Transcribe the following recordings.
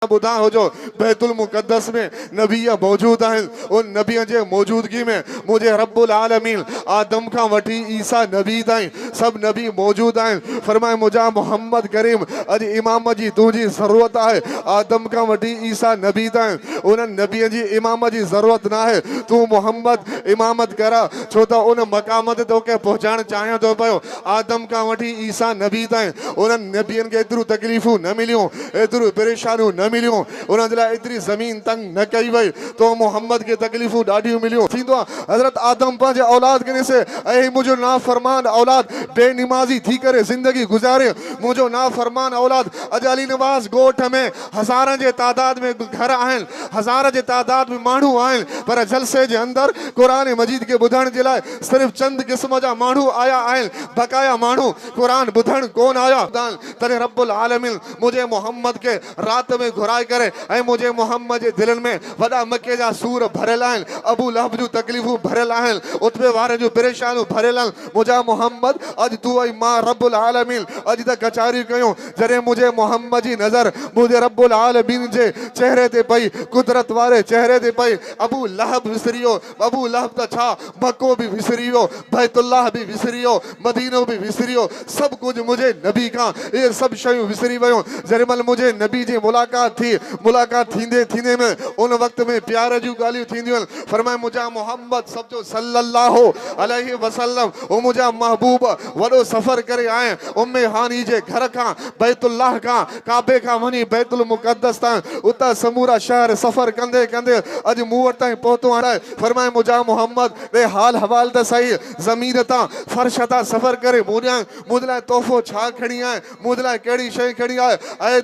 बुधा हो जो बैतुल मुकद्दस में नबी मौजूद आहिनि, उन नबी जे मौजूदगी में मुझे रब्बुल आलमीन आदम का वठी ईसा नबी ताईं सब नबी मौजूद आहिनि। फरमाए मुझा मोहम्मद करीम अज इमाम जी तुझी जरूरत है, आदम का वठी ईसा नबी ताईं उन नबी जी इमाम जी जरूरत ना है, तू मोहम्मद इमामत करा, छो तो उन मकाम ते तोखे पहुंचाण चाहियां तो पियो। आदम का वठी ईसा नबी ताईं उन नबियन के एतिरियूं तकलीफ़ूं न मिलियूं, एतिरियूं परेशानियूं न मिलियूं, उन्हनि जे लाइ एतिरी ज़मीन तंग न कई वई, तो मोहम्मद के तकलीफ़ूं ॾाढियूं मिलियूं। थींदो आहे हज़रत आदम पंहिंजे औलाद खे ॾिसे, ऐं मुंहिंजो नाफ़रमान औलाद बेनिमाज़ी थी करे ज़िंदगी गुज़ारे, मुंहिंजो नाफ़रमान औलाद अॼु अली नवाज़ ॻोठ में हज़ारनि जे तादाद में घर आहिनि, हज़ार जे तादाद में माण्हू आहिनि, पर जलसे जे अंदरि क़ुरान मजीद के ॿुधण जे लाइ सिर्फ़ु चंद क़िस्म जा माण्हू आया आहिनि, बक़ाया माण्हू क़ुरान ॿुधण कोन आया। तॾहिं रब्बुल आलमीन मुझे मोहम्मद के रात में घुराए करे ऐं मुझे मोहम्मद जे दिलनि में वॾा मके जा सूर भरियल आहिनि, अबू लहब जूं तकलीफ़ूं भरियल आहिनि, उतबे वारे जूं परेशानियूं भरियल आहिनि। मुंहिंजा मोहम्मद अॼु तूं ऐं मां रब्बुल आलमीन अॼु त कचारियूं कयूं, जॾहिं मुंहिंजे मोहम्मद जी नज़र मुंहिंजे रब्बुल आलमीन जे चेहरे ते पई, कुदरत वारे चेहरे ते पई, अबू लहब विसरी वियो, अबू लहब त छा मको बि विसरी वियो, बैतुल्लाह बि विसरी वियो, मदीनो बि विसरी वियो, सभु कुझु मुंहिंजे नबी खां इहे सभु शयूं विसरी वियूं। जॾहिं महिल मुंहिंजे नबी जी मुलाक़ात थी, मुलाक़ात थींदे थींदे में उन वक़्त में प्यार जूं ॻाल्हियूं थींदियूं आहिनि। फरमाए मुंहिंजा मोहम्मद सम्झो सल्लल्लाहु अलैहि वसल्लम ओ मुंहिंजा महबूब वॾो सफ़र करे आए उम्मे हानी जे घर खां, बैतुल्लाह खां, काबे खां वञी बैतुल मुक़द्दस ताईं, उतां समूरा शहर सफ़र कंदे कंदे अॼु मूं वटि ताईं पहुतो आहे। फरमाए मुंहिंजा मोहम्मद ॾे हाल हवाल त सही, ज़मीन तां फर्श तां सफ़र करे मुंहिंजे लाइ तोहफ़ो छा खणी आए, मुंहिंजे लाइ कहिड़ी शइ खणी आए। ऐं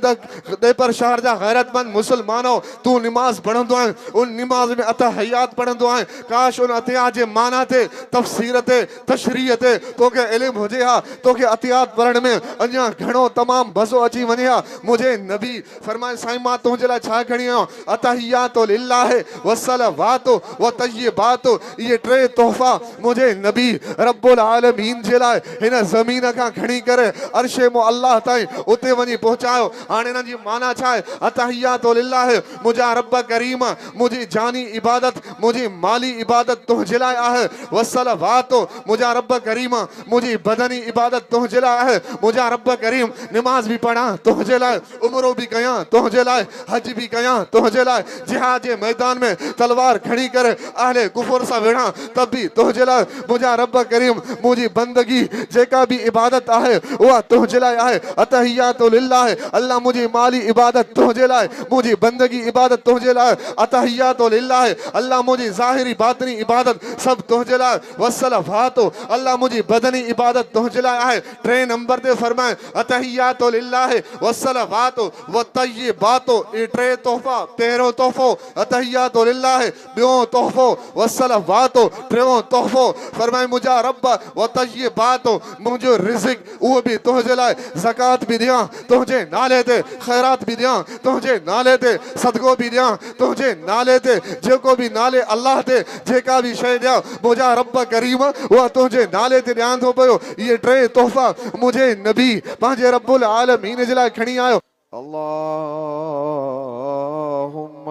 दे पर शहर जा गैरतमंद मुसलमानो, तू निमाज़ पढ़ंदो आहे, उन निमाज़ में अतहयात पढ़ंदो आहे, काश उन अतहयात जे माना ते, तफ़सीर ते, तशरीह ते तोखे इल्मु हुजे हा, तोखे अतहयात पढ़ण में अञा घणो तमामु मज़ो अची वञे हा। मुंहिंजे नबी फरमाए साईं मां तुंहिंजे लाइ छा खणी आयो, अतहयातो लिल्लाहि वस्सलावातो व तय्यबातो, इहे टे तोहफ़ा मुंहिंजे नबी रब्बुल आलमीन जे लाइ हिन ज़मीन खां खणी करे अर्शे मो अल्लाह ताईं उते वञी पहुचायो। हाणे हिन जी माना छा आहे, अतहयातो लिल्लाहि मुंहिंजा रब करीम मुंहिंजी जानी इबादत, मुंहिंजी माली इबादत तुंहिंजे लाइ आहे, वस्सलावातो मुंहिंजा रब करीम मुंहिंजी बदनी इबादत तुंहिंजे लाइ आहे, मुंहिंजा रब करीम निमाज़ बि पढ़ां तुंहिंजे लाइ, उमरो बि कयां तुंहिंजे लाइ, हज बि कयां तुंहिंजे लाइ, जिहाद जे मैदान में तलवार खणी करे अहले कुफर सां विढ़ां तब बि तुंहिंजे लाइ, मुंहिंजा रब करीम मुंहिंजी बंदगी जेका बि इबादत आहे उहा तुंहिंजे लाइ आहे। अतहयातो लिल्लाहि अल्लाह मुंहिंजी माली इबादत तुंहिंजे लाइ, मुंहिंजी बंदगी इबादत तुंहिंजे लाइ, अतहयातो लिल्लाहि अल्लाह मुंहिंजी ज़ाहिरी बातिनी इबादत सभु तुंहिंजे लाइ, वस्सलावातो अल्लाह मुंहिंजी बदनी इबादत तुंहिंजे लाइ आहे। टे नंबर ते फरमाए अतहयातो लिल्लाहि वस्सलावातो व तय्यबातो, ये टे तोहफ़ा, पहिरियों तोहफ़ो अतहयातो लिल्लाहि, ॿियों तोहफ़ो वस्सलावातो, टियों तोहफ़ो फरमाए मुंहिंजा रब व तय्यबातो, मुंहिंजो रिज़्क़ उहो बि तुंहिंजे लाइ, ज़कात बि ॾियां तुंहिंजे नाले ते, ख़ैरात बि ॾियां तुंहिंजे नाले ते, सदको बि ॾियां तुंहिंजे नाले ते, जेको बि नाले अल्लाह ते जेका बि शइ ॾियां मुंहिंजा रब करीम उहा तुंहिंजे नाले ते ॾियां थो पियो। इहे टे तोहफ़ा मुंहिंजे नबी पंहिंजे रब्बुल आलमीन जे लाइ खणी आयो। अल्लाहुम्मा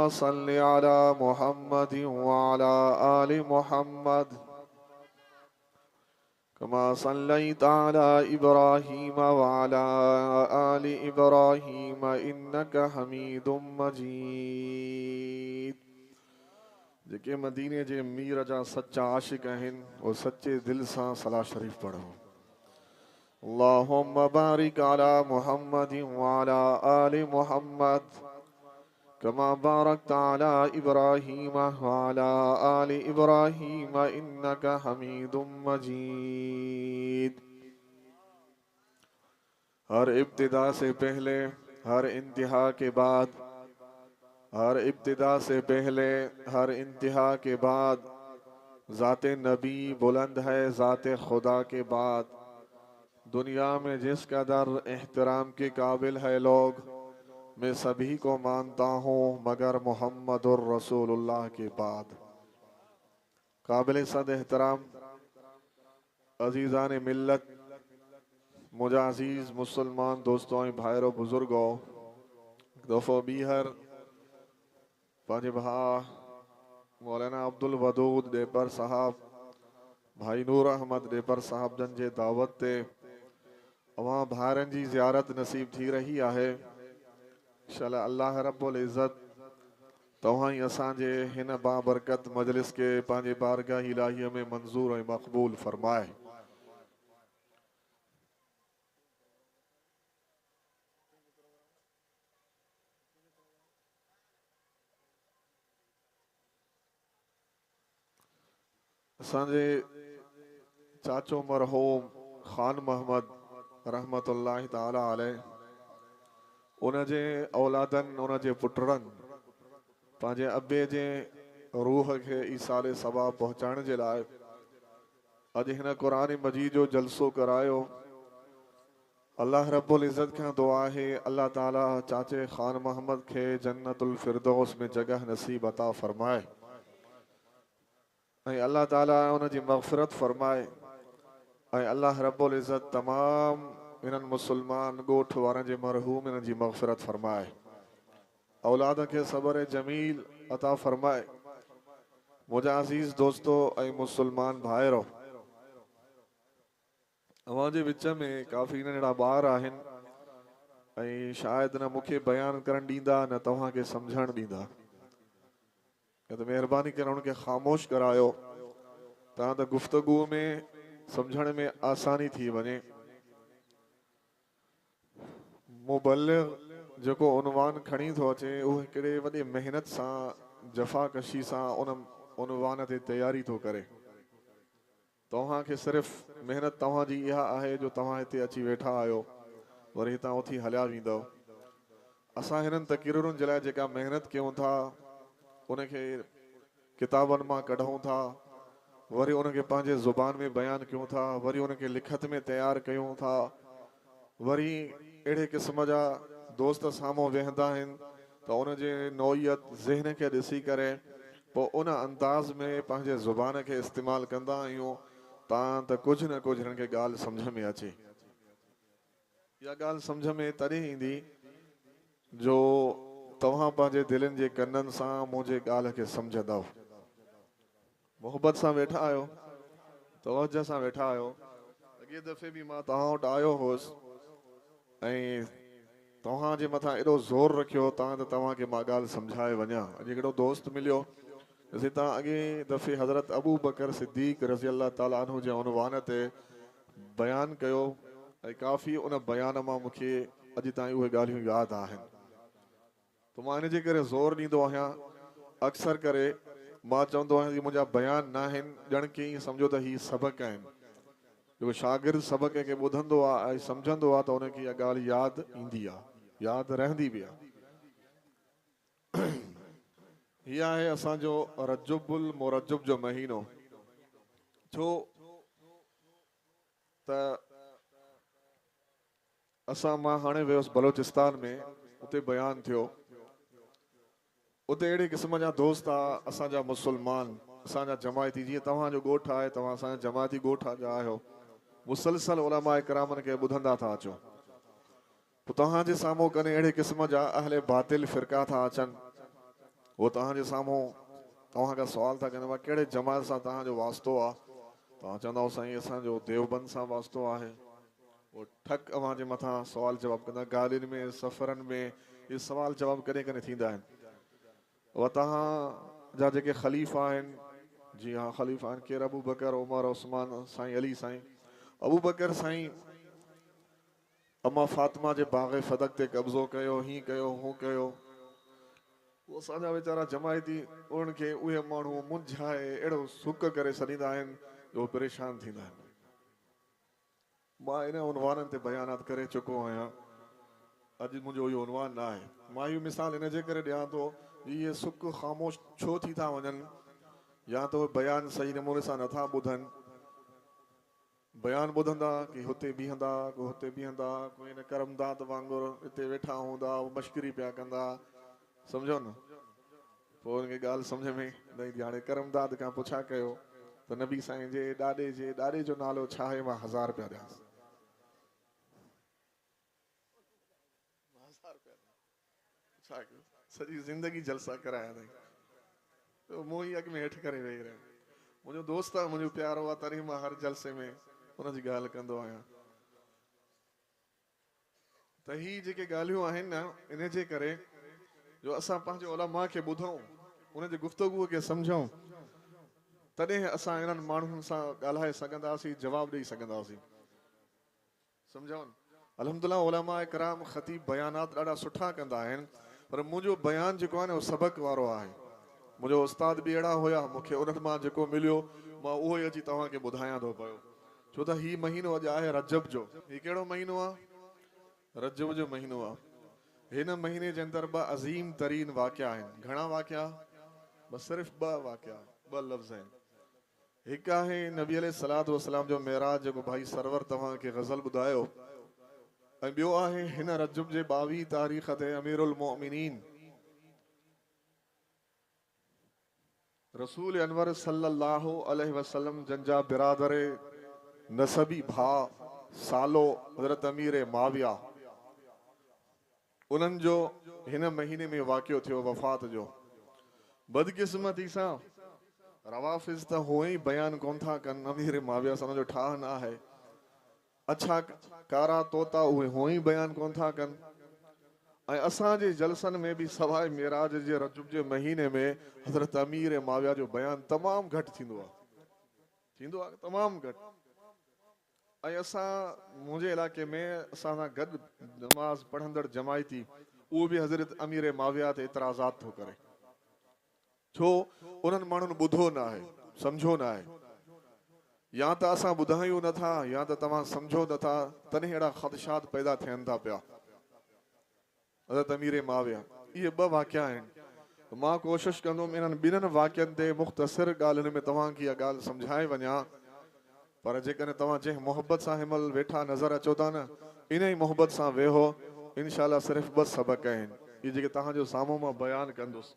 सल्लि अला मुहम्मद व अला आलि मुहम्मद कमा सल्लैता अला इब्राहीम व अला आलि इब्राहीम इन्नका हमीदुम मजीद। जेके मदीने जे मीर जा सच्चा आशिक आहिनि वो सच्चे दिल सां सलाह शरीफ पढ़ो। अल्लाहुम्मा बारिक अला मुहम्मद व अला आलि मुहम्मद कमा बारकता अला इब्राहीम व अला आलि इब्राहीम इन्नका हमीदुम मजीद। हर इब्तिदा से पहले, हर इंतहा के बाद, हर इब्तिदा से पहले, हर इंतहा के बाद ज़ाते नबी बुलंद है, ज़ाते खुदा के बाद। दुनिया में जिस कदर एहतराम के काबिल है लोग, मैं सभी को मानता हूँ मगर मोहम्मदुर रसूलुल्लाह के बाद। काबिल सद एहतराम अजीज़ान मिल्लत, मुझे अजीज़ मुसलमान दोस्तों भाइरों बुजुर्गों, दफ़ो ॿीहर पंहिंजे भाउ मौलाना अब्दुल वदूद ॾेपर साहब, भाई नूर अहमद ॾेपर साहब जन जे दावत ते अवां भाइरनि जी ज़ियारत नसीब थी रही आहे। इंशाअल्लाह अल्लाह रब्बुल इज़्ज़त तव्हां ई असांजे हिन बाबरकत मजलिस के पंहिंजे बारगाह इलाहीअ में मंज़ूर ऐं मक़बूल फरमाए। असांजे चाचो मरहूम ख़ान मोहम्मद रहमतुल्लाहि ताला अलैह, उनजे औलादनि उनजे पुटरनि पंहिंजे अबे जे रूह खे ईसाले सवाब पहुचाइण जे लाइ अॼु हिन क़ुरान मजीद जो जलसो करायो। अल्लाह रब्बुल इज़्ज़त खां दुआ है अल्लाह ताला चाचे ख़ान मोहम्मद खे जन्नतुल फिरदौस में जगह नसीब अता फरमाए ऐं अल्लाह ताला उनजी मग़फ़िरत फरमाए ऐं अल्लाह रब्बुल इज़्ज़त तमाम इन्हनि मुसलमान ॻोठ वारनि जे मरहूम इन्हनि जी मग़फ़िरत फरमाए, औलाद के सबर जमील अता फरमाए। मुझा अज़ीज़ दोस्तो ऐं मुसलमान भाइरो, अवां जे विच में काफ़ी नंढड़ा ॿार आहिनि ऐं शायदि न मूंखे बयान करण ॾींदा न तव्हांखे सम्झण ॾींदा, त महिरबानी करे उनखे ख़ामोश करायो तां त गुफ़्तगू में सम्झण में आसानी थी वञे। मुबल्लिग़ जेको उनवान खणी थो अचे उहो हिकिड़े वॾे मेहनत सां जफ़ाकशी सां उनवान ते तयारी थो करे। तव्हांखे सिर्फ़ मेहनत तव्हांजी इहा आहे जो तव्हां हिते अची वेठा आहियो, वरी हितां उथी हलिया वेंदव। असां हिननि तक़रीरुनि जे लाइ जेका मेहनत कयूं था उनखे किताबनि मां कढूं था, वरी उनखे पंहिंजे ज़ुबान में बयान कयूं था, वरी उनखे लिखत में तैयार कयूं था, वरी अहिड़े क़िस्म जा दोस्त साम्हूं वेहंदा आहिनि त उनजे नौइयत ज़हन खे ॾिसी करे पोइ उन अंदाज़ में पंहिंजे ज़ुबान खे इस्तेमालु कंदा आहियूं तां त कुझु न कुझु हिननि खे ॻाल्हि सम्झ में अचे। इहा ॻाल्हि सम्झ में तॾहिं ईंदी जो तव्हां पंहिंजे दिलनि जे कननि सां मुंहिंजे ॻाल्हि खे सम्झंदव, मोहबत सां वेठा आहियो, तवज्जो सां वेठा आहियो। अॻे दफ़े बि मां तव्हां वटि आयो हुउसि ऐं तव्हांजे मथां एॾो ज़ोर रखियो त तव्हांखे मां ॻाल्हि सम्झाए वञा। अॼु हिकिड़ो दोस्त मिलियो, ॾिसी तव्हां अॻे दफ़े हज़रत अबू बकर सिद्दीक़ रज़ी अल्लाह ताला अन्हु जे उनवान ते बयानु कयो ऐं काफ़ी उन बयान मां मूंखे अॼु ताईं उहे ॻाल्हियूं यादि आहिनि। त मां इन जे करे ज़ोर ॾींदो आहियां, अक्सर करे मां चवंदो आहियां कि मुंहिंजा बयान न आहिनि, ॼण की ईअं सम्झो त हीअ सबक़ आहिनि। जेको शागिर्द सबक़ खे ॿुधंदो आहे ऐं सम्झंदो आहे त उनखे इहा ॻाल्हि यादि ईंदी आहे, यादि रहंदी बि आहे। हीअ आहे असांजो रजुबुल मुरजुब जो महीनो। छो त मां हाणे वियुसि बलोचिस्तान में, उते बयानु थियो, उते अहिड़े क़िस्म जा दोस्त आहे असांजा मुसलमान, असांजा जमायती, जीअं तव्हांजो ॻोठु आहे, तव्हां असांजा जमायती ॻोठ जा आहियो, मुसलसल उलमा इकरामनि खे ॿुधंदा था अचो। पोइ तव्हांजे साम्हूं कॾहिं अहिड़े क़िस्म जा अहले बातिल फ़िरका था अचनि, उहो तव्हांजे साम्हूं तव्हां खां सुवाल था कनि, कहिड़े जमात सां तव्हांजो वास्तो आहे? तव्हां चवंदव साईं असांजो देवबंद सां वास्तो आहे। उहो ठक अव्हां जे मथां सुवाल जवाबु कंदा, गाॾियुनि में सफ़रनि में इहे सुवाल जवाबु कॾहिं कॾहिं थींदा आहिनि। उहा तव्हांजा जेके ख़लीफ़ा आहिनि, जी हा ख़लीफ़ा आहिनि, केरु अबू बकर, उमर, उस्मान, साईं अली साईं। अबू बकर साईं अमा फातिमा जे बाग़ फ़दक ते कब्ज़ो कयो, हीअं कयो, हूं कयो। उहो असांजा वीचारा जमायती उनखे उहे माण्हू मुंझाए अहिड़ो सुक करे छॾींदा आहिनि जो परेशान थींदा आहिनि। मां इन उनवाननि ते बयानात करे चुको आहियां, अॼु मुंहिंजो इहो उनवान न आहे। मां इहो मिसाल इन जे करे ॾियां थो, इहे सुक ख़ामोश छो थी था वञनि, या तो बयान सही नमूने सां नथा ॿुधनि। बयान ॿुधंदा कि हुते बीहंदा, को हुते बीहंदा, कोई हिन करमदाद वांगुरु हिते वेठा हूंदा, मश्करी पिया कंदा, सम्झो न। पोइ हुनखे ॻाल्हि सम्झ में न ईंदी। हाणे करमदाद खां पुछा कयो त नबी साईं जे ॾाॾे जो नालो छा आहे, मां 1000 रुपया ॾियांसि। सॼी ज़िंदगी जलसा कराया अथई, तो मूं ई अॻ में हेठि करे वेही रहियो। मुंहिंजो दोस्त आहे, मुंहिंजो प्यारो आहे, तॾहिं मां हर जलसे में हुनजी ॻाल्हि कंदो आहियां। त ही जेके ॻाल्हियूं आहिनि न, इन जे करे जो असां पंहिंजे उलमा खे ॿुधूं, उनजी गुफ़्तगूअ खे सम्झूं, तॾहिं असां इन्हनि माण्हुनि सां ॻाल्हाए सघंदासीं, जवाबु ॾेई सघंदासीं। सम्झो न? अल्हम्दुलिल्लाह उलमा इकराम ख़तीब बयानात ॾाढा सुठा कंदा आहिनि, पर मुंहिंजो बयान जेको आहे न उहो सबक़ वारो आहे। मुंहिंजो उस्ताद बि अहिड़ा हुया, मूंखे उन्हनि मां जेको मिलियो मां उहो ई अची तव्हांखे ॿुधायां थो पियो। छो त ही महीनो अॼु आहे रजब जो। ही कहिड़ो महीनो आहे? रजब जो महीनो आहे। हिन महीने जे अंदरि ॿ अज़ीम तरीन वाक़िया आहिनि। घणा वाक़िया? बस सिर्फ़ ॿ वाक़िया, ॿ लफ़्ज़ आहिनि। हिकु आहे नबी अलैहिस्सलातु वस्सलाम जो मेराज, जेको भाई सरवर तव्हांखे ग़ज़ल ॿुधायो, ऐं ॿियो आहे हिन रजब जे 22 तारीख़ ते अमीरुल मोमिनीन रसूल अनवर सल्लल्लाहु अलैहि वसल्लम जंजा बिरादर नसबी भाउ सालो हज़रत अमीर माविया, उन्हनि जो हिन महीने में वाक़ियो थियो वफ़ात जो। बदकिस्मती सां रवाफ़िज़ त हुए ई बयान कोन था कनि, अमीर माविया सां उनजो ठाह न आहे। अच्छा कारा तोता उहे हुए ई बयान कोन था कनि। ऐं असांजे जलसनि में बि सवाइ मेराज जे रजब जे महीने में हज़रत अमीर माविया जो बयान तमामु घटि थींदो आहे, तमामु घटि। ऐं असां मुंहिंजे इलाइक़े में असां सां गॾु नमाज़ पढ़ंदड़ जमायती, उहो बि हज़रत अमीर माविया ते इतराज़ात थो करे। छो? उन्हनि माण्हुनि ॿुधो न आहे, सम्झो न आहे। या त असां ॿुधायूं नथा, या त तव्हां सम्झो नथा, तॾहिं अहिड़ा ख़दशात पैदा थियनि था पिया। हज़रत अमीर माविया, इहे ॿ वाक़िया आहिनि। मां कोशिशि कंदुमि इन्हनि ॿिन्हिनि वाक़ियनि ते मुख़्तसिर ॻाल्हियुनि में तव्हांखे इहा ॻाल्हि सम्झाए वञा। पर जेकॾहिं तव्हां जंहिं मोहबत सां हिनमहिल वेठा नज़र अचो था न, इन ई मोहबत सां वेहो। इनशाला सिर्फ़ु 2 सबक़ आहिनि, इहे जेके तव्हांजो साम्हूं मां बयानु कंदुसि।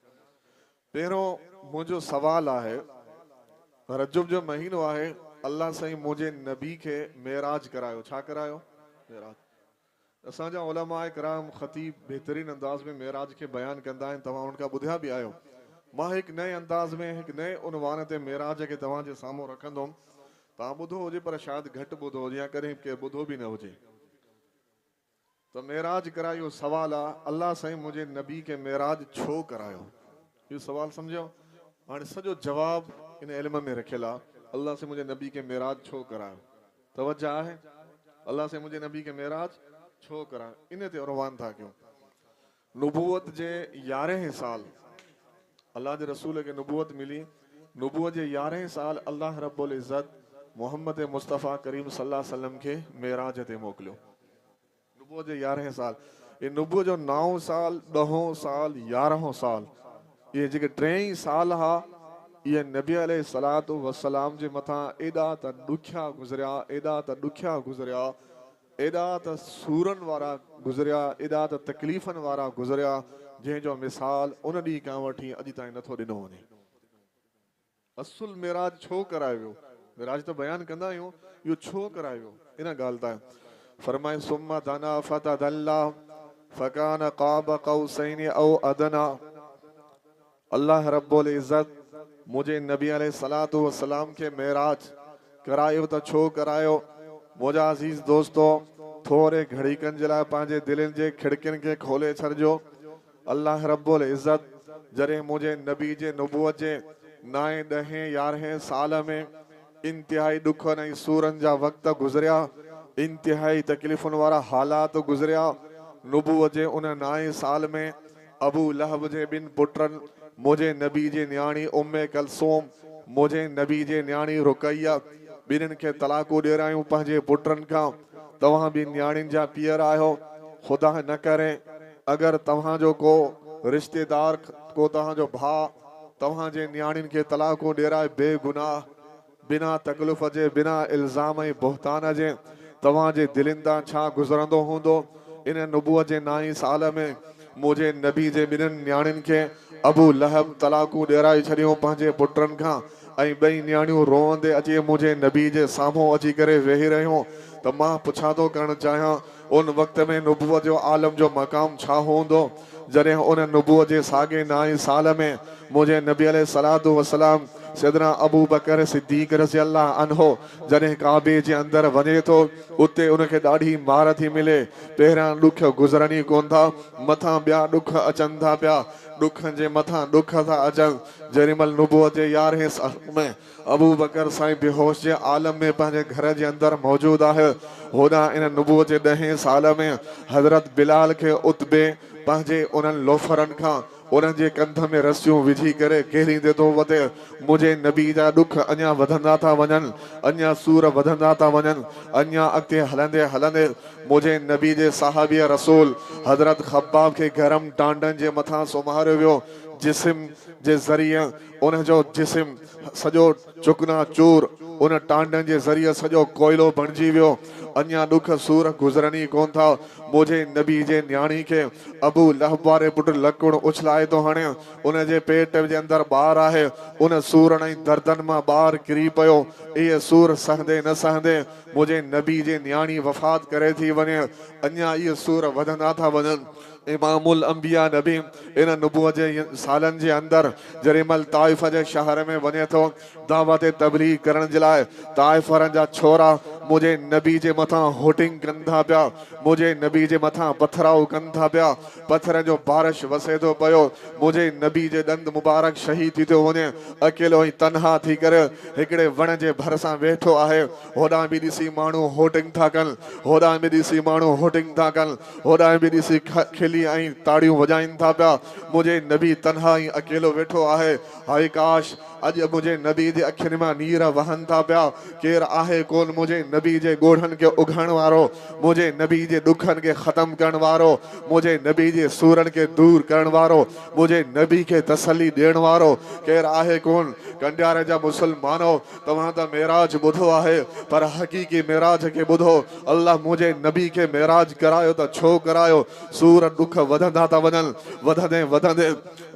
पहिरियों मुंहिंजो सवाल आहे, रजब जो महीनो आहे, अल्लाह साईं मुंहिंजे नबी खे मेराज करायो। छा करायो? मेराज। असांजा उलमा इकराम ख़तीब बहितरीन अंदाज़ में मेराज खे बयानु कंदा आहिनि, तव्हां उनखां ॿुधिया बि आहियो। मां हिकु नए अंदाज़ में, हिकु नए उनवान ते मेराज खे तव्हांजे साम्हूं रखंदुमि। तव्हां ॿुधो हुजे, पर शायदि घटि ॿुधो हुजे, या कॾहिं केरु ॿुधो बि न हुजे। त मेराज करायो सवाल आहे, अल्लाह साईं मुंहिंजे नबी खे मेराज छो करायो? इहो सवाल सम्झो। हाणे सॼो जवाबु इन इल्म में रखियलु आहे, अल्लाह से मुंहिंजे नबी खे मेराज छो करायो। तवज्जो आहे? अल्लाह से मुंहिंजे नबी खे मेराज छो करायो, इन ते उनवान था कयूं। नुबूवत जे 11हें साल अल्लाह जे रसूल खे नुबूवत मिली। नुबूवत जे 11हें साल अल्लाह रब्बुल इज़्ज़त मोहम्मद मुस्तफ़ा करीम सल्लल्लाहु अलैहि वसल्लम खे मेराज ते मोकिलियो। नुबूवत जे 11हें साल, ये नुबूवत जो 9 साल, 10 साल, 11 साल, ये जेके 3 साल हा, ये नबी अलैहिस्सलातु वस्सलाम जे मथां एॾा त ॾुखिया गुज़रिया, एॾा त ॾुखिया गुज़रिया, एॾा त सूरनि वारा गुज़रिया, एॾा त तकलीफ़नि वारा गुज़रिया, जंहिंजो मिसाल उन ॾींहं खां वठी अॼु ताईं नथो ॾिनो वञे। असुल मेराज छो करायो वियो? मेराज त बयानु कंदा आहियूं, इहो छो करायो वियो? इन ॻाल्हि तां फरमाए सुम्मा दना फतदल्ला फकान क़ाब क़ौसैन औ अदना। अल्लाह रब्बुल इज़्ज़त मुझे नबी अलैहिस्सलातु वस्सलाम के मेराज करायो त छो करायो? मुंहिंजा अज़ीज़ दोस्तो, थोरे घड़ीकनि जे लाइ पंहिंजे दिलनि जे खिड़कियुनि खे खोले छॾिजो। अल्लाह रब्बुल इज़्ज़त जॾहिं मुंहिंजे नबी जे नुबूवत जे 9, 10, 11 साल में इंतिहाई ॾुखनि ऐं सूरनि जा वक़्त गुज़रिया, इंतिहाई तकलीफ़ुनि वारा हालात गुज़रिया। नुबूवत जे उन 9 साल में अबू लहब जे 2 पुटनि, मुझे नबी जे न्याणी उम्मे कलसूम, मुझे नबी जे न्याणी रुकैया, ॿिन्हिनि खे तलाक़ूं ॾियरायूं पंहिंजे पुटनि खां। तव्हां बि न्याणियुनि जा पीअर आहियो। ख़ुदा न करे अगरि तव्हांजो को रिश्तेदार, को तव्हांजो भाउ तव्हांजे न्याणियुनि खे तलाक़ूं ॾियराए बेगुनाह, बिना तकलीफ़ जे, बिना इल्ज़ाम ऐं बहतान जे, तव्हांजे दिलनि तां छा गुज़रंदो हूंदो? इन नुबूवत जे 9 साल में मुंहिंजे नबी जे 2 न्याणियुनि खे अबू लहब तलाक़ूं ॾियराए छॾियूं पंहिंजे पुटनि खां, ऐं 2 न्याणियूं रोअंदे अची मुंहिंजे नबी जे साम्हूं अची करे वेही रहियूं। त मां पुछा थो करणु चाहियां, उन वक़्त में नुबूवत जो आलम जो मक़ाम छा हूंदो? जॾहिं उन नुबूअत जे साॻे 9 साल में मुंहिंजे नबी अलैहिस्सलातु वसलाम सैदना अबू बकर सिद्दीक़ रज़ियल्लाहु अन्हो जॾहिं काबे जे अंदर वञे थो उते उनखे ॾाढी मार थी मिले। पहिरियां ॾुख गुज़रनि ई कोन था, मथां ॿिया ॾुख अचनि था पिया, ॾुखनि जे मथां ॾुख था अचनि। जेॾीमहिल नुबूअत जे 11 साल में अबू बकर साईं बेहोश जे आलम में पंहिंजे घर जे अंदर मौजूद आहे। होॾां इन नुबूअत जे 10 साल में हज़रत बिलाल खे उतबे पंहिंजे उन्हनि लोफरनि खां उन्हनि जे कंध में रसियूं विझी करे केरींदे थो वधे। मुंहिंजे नबी जा ॾुख अञा वधंदा था वञनि, अञा सूर वधंदा था वञनि। अञा अॻिते हलंदे हलंदे मुंहिंजे नबी जे साहबीअ रसूल हज़रत खब्बाब खे गरम टांडनि जे मथां सुम्हारियो वियो। जिस्म जे ज़रिए उनजो जिस्म सॼो चुकना चूर, उन टांडनि जे ज़रिए सॼो कोयलो बणिजी वियो। अञा ॾुख सूर गुज़रनि ई कोन था। मुंहिंजे नबी जे न्याणी खे अबू लहब वारे पुटु लकुड़ उछलाए थो हणे, उनजे पेट जे अंदर ॿार आहे, उन सूर ऐं दर्दनि मां ॿार किरी पियो। इहे सूर सहंदे न सहंदे मुंहिंजे नबी जे न्याणी वफ़ात करे थी वञे। अञा इहे सूर वधंदा था वञनि। इमामुल अंबिया नबी इन नुबूअत जे सालनि जे अंदर जेॾीमहिल ताइफ़ जे शहर में वञे थो दावत तबलीग करण जे लाइ, ताइफ़ वारनि जा छोरा मुंहिंजे नबी जे मथां होटिंग कनि था पिया, मुंहिंजे नबी जे मथां पथराव कनि था पिया, पत्थर जो बारिश वसे थो पियो। मुंहिंजे नबी जे ॾंद मुबारक शहीद थी थो वञे। अकेलो ई तनहा थी करे हिकिड़े वण जे भरिसां वेठो आहे। होॾां बि ॾिसी माण्हू होटिंग था कनि, होॾां बि ॾिसी माण्हू होटिंग था कनि, होॾां बि ॾिसी खिली ऐं ताड़ियूं वॼाइनि था पिया। मुंहिंजे नबी तनहा ई अकेलो वेठो आहे। हाय काश अॼु मुंहिंजे नबी जे अखियुनि मां नीर वहनि था पिया। केरु आहे कोन मुंहिंजे नबी जे ॻोढ़नि खे उघाइण वारो, मुंहिंजे नबी जे ॾुखनि खे ख़तमु करण वारो, मुंहिंजे नबी जे सूरनि खे दूर करण वारो, मुंहिंजे नबी खे तसली ॾियण वारो केरु आहे कोन। कंडियारे जा मुस्लमानो, तव्हां त मेराज ॿुधो आहे, पर हक़ीक़ी मेराज खे ॿुधो। अल्लाह मुंहिंजे नबी खे मेराज करायो त छो करायो? सूर ॾुख वधंदा था वञनि, वधंदे वधंदे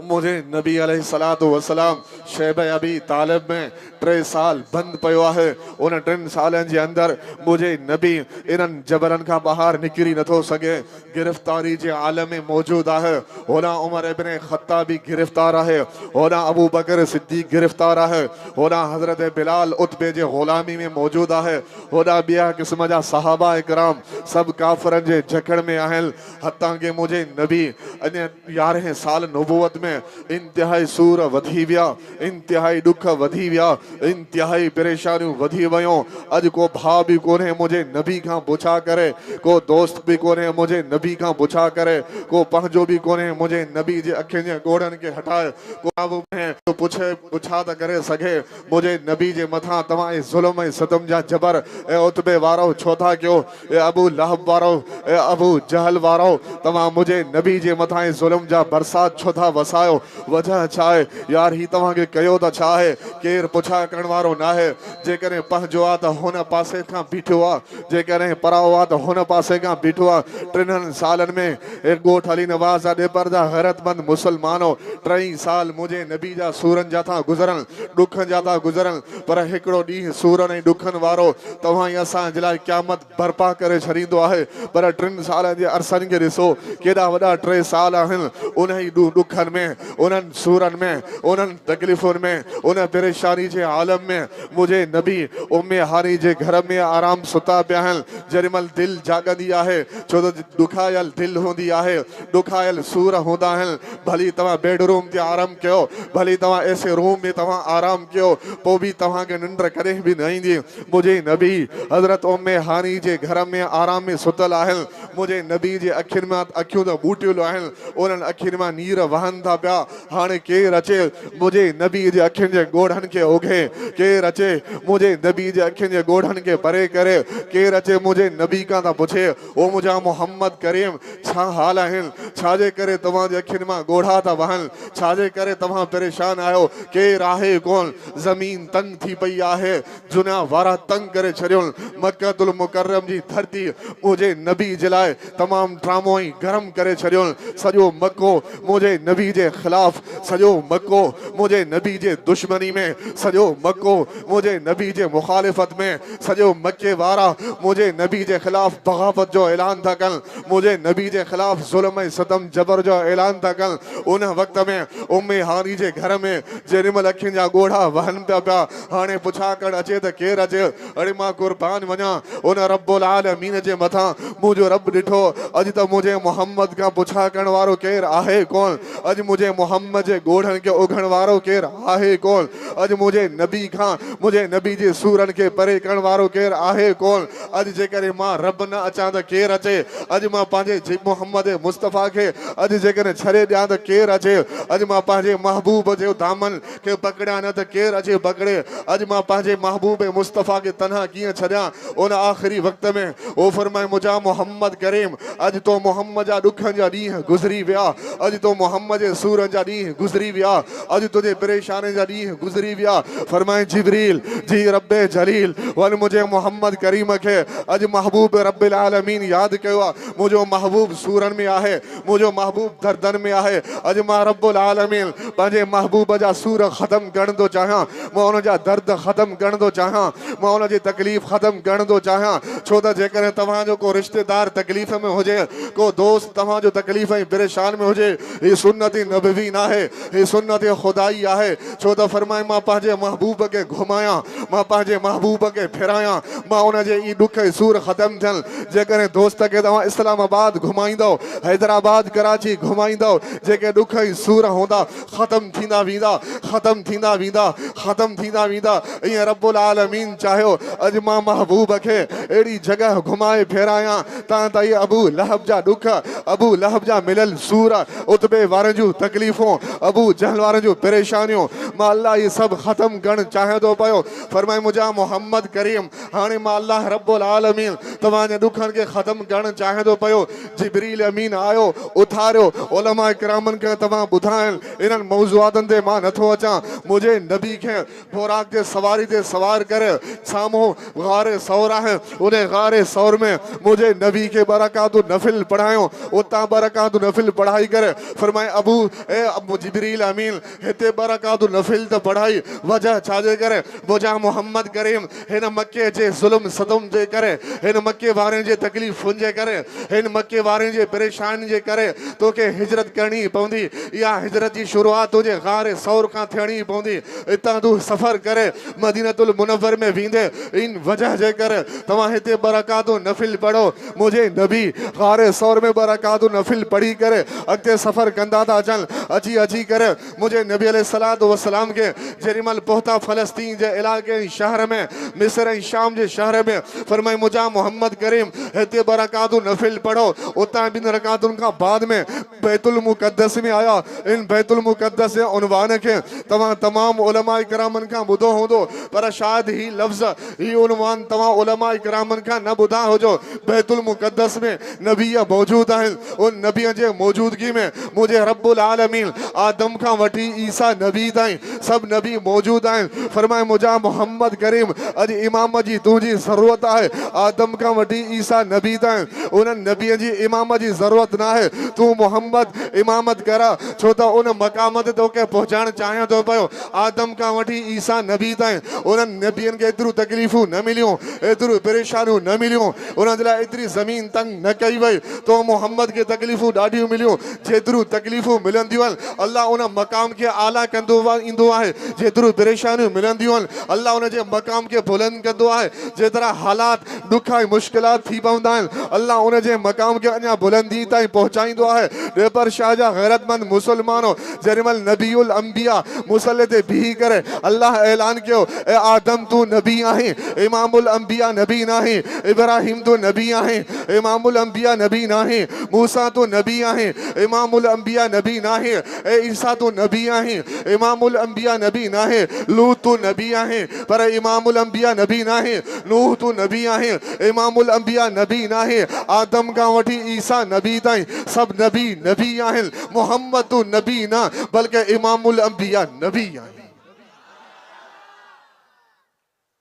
मुंहिंजे नबी अलैहिस्सलातु वसलाम शैब अबी तालिब में 3 साल बंदि पियो आहे। उन 3 सालनि जे अंदरि मुंहिंजे नबी इन्हनि जबलनि खां ॿाहिरि निकिरी नथो सघे, गिरफ़्तारी जे आलम में मौजूदु आहे। होॾां उमर इब्न ख़त्ताब बि गिरफ़्तार आहे, होॾां अबू बकर सिद्दीक़ गिरफ़्तार आहे, होॾां हज़रत बिलाल उतबे जे ग़ुलामी में मौजूदु आहे, होॾां ॿिया क़िस्म जा सहाबा इकराम सभु काफ़िरनि जे जकड़ में आहिनि। हतां के मुंहिंजे नबी अञा 11 साल नुबूवत में इंतिहाई सूर वधी विया, इंतिहाई ॾुख वधी विया, इंतिहाई परेशानियूं वधी वियूं। अॼु को भाउ बि कोन्हे मुंहिंजे नबी खां पुछा करे, को दोस्त बि कोन्हे मुंहिंजे नबी खां पुछा करे, को पंहिंजो बि कोन्हे मुंहिंजे नबी जे अखियुनि जे ॻोढ़नि खे हटाए को पुछे पुछा त करे सघे मुंहिंजे नबी जे मथां तव्हां ऐं ज़ुल्म ऐं सितम जा जबर ऐं उतबे वारो छो था कयो? ए अबू लहब वारो, ए अबू जहल वारो, तव्हां मुंहिंजे नबी जे मथां ज़ुल्म जा बरसात छो था वसायो? वजह छा आहे यार? ही तव्हांखे कयो त छा आहे? केरु पुछा करण वारो न आहे। जेकॾहिं पंहिंजो आहे त हुन पासे खां बीठो आहे, जेकॾहिं पराओ आहे त हुन पासे खां बीठो आहे। 3 सालनि में ॻोठ अली नवाज़ जा ॾेबर जा हैरतमंद मुस्लमानो 3 साल मुंहिंजे नबी जा सूरनि जा था गुज़रनि, ॾुखनि जा था गुज़रनि, पर हिकिड़ो ॾींहुं सूरनि ऐं ॾुखनि वारो तव्हां ई असांजे लाइ क़यामत बर्पा करे छॾींदो आहे। पर 3 सालनि जे अरसनि खे ॾिसो, केॾा वॾा 3 साल आहिनि। उन ई ॾुखनि में, उन्हनि सूरनि में, उन्हनि तकलीफ़ुनि में, उन परेशानी जे आलम में मुंहिंजे नबी उम्मे हानी जे घर में आराम सुता पिया आहिनि। जेॾीमहिल दिलि जाॻंदी आहे, छो त ॾुखायल दिलि हूंदी आहे, ॾुखायल सूर हूंदा आहिनि। भली तव्हां बेडरूम ते आराम कयो, भली तव्हां ऐसे रूम में तव्हां आराम कयो, पोइ बि तव्हांखे निंड कॾहिं बि न ईंदी। मुंहिंजे नबी हज़रत उम्मे हानी जे घर में आराम में सुतल आहिनि। मुंहिंजे नबी जे अखियुनि मां अखियूं त बूटियल आहिनि, उन्हनि अखियुनि मां नीर वहनि था पिया। हाणे केरु अचे मुंहिंजे नबी जे अखियुनि जे ॻोढ़नि खे उघे, केरु अचे मुंहिंजे नबी जे अखियुनि जे ॻोढ़नि खे परे करे, केरु अचे मुंहिंजे नबी खां त पुछे, ओ मुंहिंजा मोहम्मद करीम छा हाल आहिनि? छाजे करे तव्हांजे अखियुनि मां ॻोढ़ा था वहनि? छाजे करे तव्हां परेशान आहियो? केरु आहे कोन? ज़मीन तंग थी पई आहे, जुना वारा तंग करे छॾियुनि। मक्कतुल मुकर्रम जी धरती मुंहिंजे नबी जे लाइ तमामु ड्रामो ऐं गरम करे छॾियुनि। सॼो मको मुंहिंजे नबी जे ख़िलाफ़, सॼो मको मुंहिंजे नबी जे दुश्मनी में, सजो मक्को मुझे नबी जे मुखालिफत में, सजो मक्के वारा मुझे नबी जे खिलाफ बगावत जो ऐलान था कल, मुझे नबी जे खिलाफ जुल्म सतम जबर जो ऐलान था कल। उन वक्त में उम्मे हानी जे घर में जेॾीमहिल अखियुनि जा ॻोढ़ा वहनि पिया हाणे पुछा कर अचे त केरु अचे, अड़े मां कुर्बान वञा उन रब्बुल आलमीन जे मथां। मुंहिंजो रब ॾिठो अॼु त मुंहिंजे मोहम्मद खां पुछा करण वारो केरु आहे कोन, अॼु मुंहिंजे मोहम्मद जे ॻोढ़नि खे उघण वारो केरु आहे कोन, अॼु मुंहिंजे नबी खां मुंहिंजे नबी जे सूरनि खे परे करण वारो केरु आहे कोन। अॼु जेकॾहिं मां रब न अचां त केरु अचे, अॼु मां पंहिंजे मोहम्मद मुस्तफ़ा खे अॼु जेकॾहिं छॾे ॾियां त केरु अचे, अॼु मां पंहिंजे महबूब जो दामन खे पकड़िया न त केरु अचे पकड़े, अॼु मां पंहिंजे महबूब मुस्तफ़ा खे तन्हा कीअं छॾियां। उन आख़िरी वक़्त में ओ फरमाए मुंहिंजा मोहम्मद करीम अॼु तो मोहम्मद जा ॾुखनि जा ॾींहं गुज़री विया, अॼु तो मोहम्मद जे सूरनि जा ॾींहं गुज़री विया, अॼु तुंहिंजे परेशानी जा ॾींहं गुज़री विया। फरमाए जिब्रील जी रब्बे जलील वञ मुंहिंजे मोहम्मद करीम खे अॼु महबूब रब्बिल आलमीन यादि कयो आहे, मुंहिंजो महबूब सूरनि में आहे, मुंहिंजो महबूब दर्दनि में आहे। अॼु मां रब्बुल आलमीन पंहिंजे महबूब जा सूर ख़तमु करण थो चाहियां, मां उन जा दर्द ख़तमु करण थो चाहियां, मां उन जी तकलीफ़ ख़तमु करण थो चाहियां। छो त जेकॾहिं तव्हांजो को रिश्तेदार तकलीफ़ में हुजे, को दोस्त तव्हांजो तकलीफ़ ऐं परेशान में हुजे, हीअ सुन्नत नबवी न आहे, हीअ सुन्नत खुदाई आहे। छो त फरमाए मां पंहिंजे महबूब खे घुमायां, मां पंहिंजे महबूब खे फिरायां, मां उन जे ई ॾुख सूर ख़तमु थियनि। जेकॾहिं दोस्त खे तव्हां इस्लामाबाद घुमाईंदव, हैदराबाद कराची घुमाईंदव, जेके ॾुख ऐं सूर हूंदा ख़तमु थींदा वेंदा, ख़तमु थींदा वेंदा, ख़तमु थींदा वेंदा। ईअं रब्बुल आलमीन चाहियो अॼु मां महबूब खे अहिड़ी जॻह घुमाए फेरायां तां त इहे अबू लहब जा ॾुख, अबू लहब जा मिलियल सूर, उतबे वारनि जूं तकलीफ़ूं, अबू जहल वारनि जूं परेशानियूं, मां अल्लाह इहे सभु ख़तमु करणु चाहियां थो पियो। फरमाए मुंहिंजा मोहम्मद करीम हाणे मां अल्लाह रब्बुल आलमीन तव्हांजे ॾुखनि खे ख़तमु करणु चाहियां थो पियो। जिब्रील अमीन आयो, उथारियो, उलमा किरामनि खे तव्हां ॿुधाइनि इन्हनि मौज़ूआतनि ते मां नथो अचां। मुंहिंजे नबी खे बुराक जे सवारी ते सवार करे साम्हूं गारे सौर आहे, उन गारे सौर में मुंहिंजे नबी खे बरकातु नफ़िल पढ़ायो, उतां बरकातु नफ़िल पढ़ाई करे फरमाए अबू अबू जिब्रील अमीन हिते बरकातु नफ़िल त पढ़ाई, वजह छाजे करे मुंहिंजा मोहम्मद करीम हिन मके जे ज़ुल्म सतम जे करे, हिन मके वारनि जे तकलीफ़ुनि जे करे, हिन मके वारनि जे परेशानी जे करे तोखे हिजरत करणी पवंदी। इहा हिजरत जी शुरूआत तुंहिंजे गारे सौर खां थियणी पवंदी। हितां तूं सफ़र करे मदीनतुल मुनव्वर में वेंदे इन वजह जे करे तव्हां हिते बरकातु नफ़िल पढ़ो। मुंहिंजे नबी गारे सौर में बरकातु नफ़िल पढ़ी करे अॻिते सफ़र कंदा था अचनि। अची अची करे मुंहिंजे नबी अलैहिस्सलातु वस्सलाम खे जेॾीमहिल पहुता फ़लस्तीन जे इलाइक़े ऐं शहर में, मिस्र ऐं शाम जे शहर में, फरमाए मुंहिंजा मोहम्मद करीम हिते बरकातु नफ़िल पढ़ो। उतां ॿिनि रकातुनि खां बाद में बैतुल मुक़द्दस में आया। इन बैतुल मुक़द्दस जे उनवान खे तव्हां तमामु उलमा किरामनि खां ॿुधो हूंदो, पर शायदि ही लफ़्ज़ ही उनवान तव्हां उलमा किरामनि खां न ॿुधा हुजो। बैतुल मुक़द्दस में नबी मौजूदु आहिनि, उन नबीअ जे मौजूदगी में मुंहिंजे रब्बुल आलमीन आदम खां वठी ईसा नबी ताईं सभु नबी मौजूदु आहिनि। फरमाए मुंहिंजा मोहम्मद करीम अॼु इमाम जी तुंहिंजी ज़रूरत आहे, आदम खां वठी ईसा नबी ताईं उन्हनि नबीअ जी इमाम जी ज़रूरत न आहे। तूं मोहम्मद इमामत कर, छो त उन मक़ाम ते तोखे पहुचाइणु चाहियां थो पियो। आदम खां वठी ईसा नबी ताईं उन्हनि नबियनि खे एतिरियूं तकलीफ़ूं न मिलियूं, एतिरियूं परेशानियूं न मिलियूं, उन्हनि जे लाइ एतिरी ज़मीन तंग न कई वई। तो मोहम्मद खे तकलीफ़ूं ॾाढियूं मिलियूं। जेतिरियूं तकलीफ़ूं मिलंदियूं आहिनि अल्लाह उन मक़ाम खे आला कंदो ईंदो आहे, जेतिरियूं परेशानियूं मिलंदियूं आहिनि अल्लाह उन जे मक़ाम खे बुलंद कंदो आहे। जेतिरा हालात ॾुख ऐं मुश्किलात थी पवंदा आहिनि अल्लाह उन जे मक़ाम खे अञा बुलंदी ताईं पहुचाईंदो आहे। पर शाह जा गैरतमंद मुसलमानो जेॾीमहिल नबीउल अंबिया मुसले ते बीही करे अल्लाह ऐलान कयो ए आदम तूं नबी आहीं, इमामुल अंबिया नबी नाहीं, इब्राहिम तूं नबी आहीं, इमामुल अंबिया नबी नाहीं, मूसा तूं नबी आहीं, इमामुल अंबिया नबी नाहीं, ए ईसा तूं नबी आहीं, इमामुल अंबिया नबी नाहीं, लूत तूं नबी आहीं पर इमामुल अंबिया नबी नाहीं, नूह तूं नबी आहीं, इमामुल अंबिया नबी नाहीं, आदम खां वठी ईसा नबी ताईं सभु नबी नबी आहिनि। मोहम्मद तूं नबी न बल्कि इमामुल अंबिया नबी आहीं।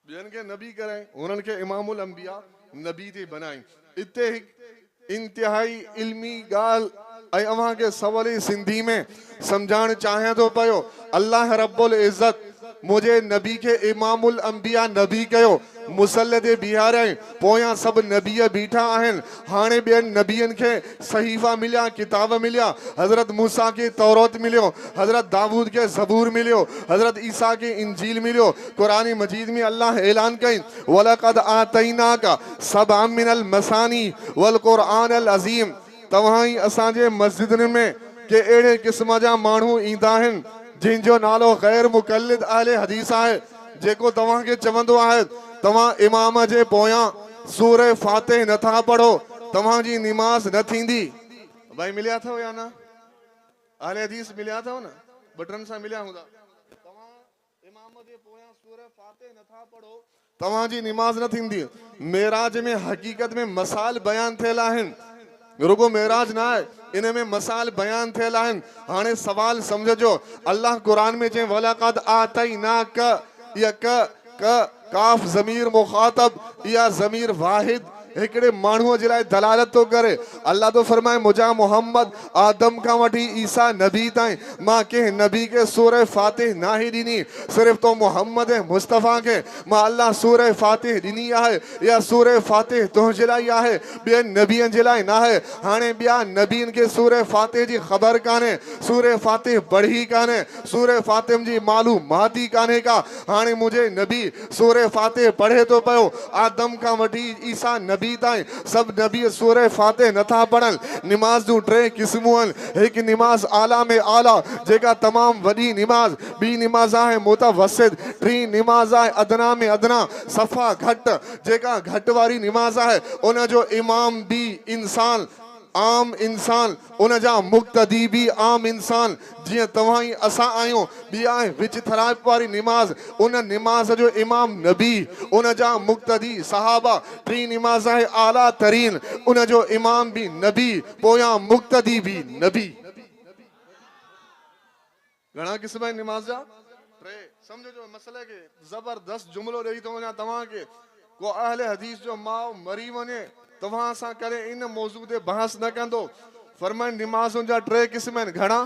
ॿियनि खे नबी कराए उन्हनि खे इमामुल अंबिया नबी ते बनाई। इते हिकु इंतिहाई इल्मी ॻाल्हि ऐं अव्हांखे सवली सिंधी में सम्झाइणु चाहियां थो पियो। अल्लाह रब्बुल इज़्ज़त मुझे नबी के इमामुल अंबिया नबी कयो मुसल्लद बिहार पोयां सब नबी बीठा आहिनि हाणे ॿियनि नबियनि खे सहीफ़ा मिलिया किताब मिलिया हज़रत मूसा के तौरात मिलियो हज़रत दाऊद के ज़बूर मिलियो हज़रत ईसा के इंजील मिलियो कुरान मजीद में अल्लाह ऐलान कई वलक़द आतैनाका सबअम मिनल मसानी वल क़ुरआनल अज़ीम तव्हां ई असांजे मस्जिदनि में के अहिड़े क़िस्म जा माण्हू ईंदा आहिनि जिनजो नालो ग़ैर मुक़ल्लिद अहले हदीस आहे जेको तव्हांखे चवंदो आहे तव्हां इमाम जे पोयां सूरह फातिह नथा पढ़ो तव्हांजी निमाज़ न थींदी। भाई मिलिया अथव या न अहले हदीस मिलिया अथव न बटन सां मिलिया हूंदा तव्हां इमाम जे पोयां सूरह फातिह नथा पढ़ो तव्हांजी निमाज़ न थींदी। मेराज में हक़ीक़त में मसाल बयान थियल आहिनि रुगो मेराज ना है इन में मसाल बयान थियल आहिनि। हाणे सवाल समझो अल्लाह कुरान में चए वलक़द आतैनाक या क काफ ज़मीर मुखातब या ज़मीर वाहिद हिकड़े माण्हूअ जे लाइ दलालत तो करे। अल्लाह तो फरमाए मुझा मोहम्मद आदम का वठी ईसा नबी ताईं मां के नबी के सूरह फातिह ना ही ॾिनी सिर्फ तो मोहम्मद मुस्तफ़ा के मां अल्लाह सूरह फातिह ॾिनी आहे या सूरह फातिह तुंहिंजे लाइ आहे ॿियनि नबियनि जे लाइ न आहे। हाणे ॿिया नबियनि खे सूरह फातिह जी ख़बर कान्हे सूरह फातिह पढ़ी कान्हे सूरह फातिह जी मालूमात ई कान्हे का। हाणे मुंहिंजे नबी सूरह फातिह पढ़े तो पियो आदम खां वठी ईसा नबी ताईं सब नबी सूरह फातिह नथा पढ़न। निमाज़ जूं टे क़िस्मूं आहिनि हिकु निमाज़ आला में आला जेका तमाम वॾी निमाज़ ॿी निमाज़ आहे मुतवसित टी निमाज़ आहे अदना में अदना सफ़ा घटि जेका घटि वारी निमाज़ आहे उन जो इमाम भी इंसान आम इंसान उन जा मुक़्तदी भी आम इंसान जियां तव्हां ई असां आहियूं ॿी आहे विच थराप वारी निमाज़ उन निमाज़ जो इमाम नबी उन जा मुक़्तदी सहाबा टी निमाज़ आहे आला तरीन उन जो इमाम भी नबी पोयां मुक़्तदी भी नबी। घणा क़िस्म आहिनि निमाज़ जा टे समझो जो मसले के ज़बरदस्त जुमिलो ॾेई थो वञा तव्हांखे को अहले हदीस जो माउ मरी वञे तव्हां सां करे इन मौज़ू ते बहस न कंदो। फरमाइन निमाज़ुनि जा टे क़िस्म आहिनि घणा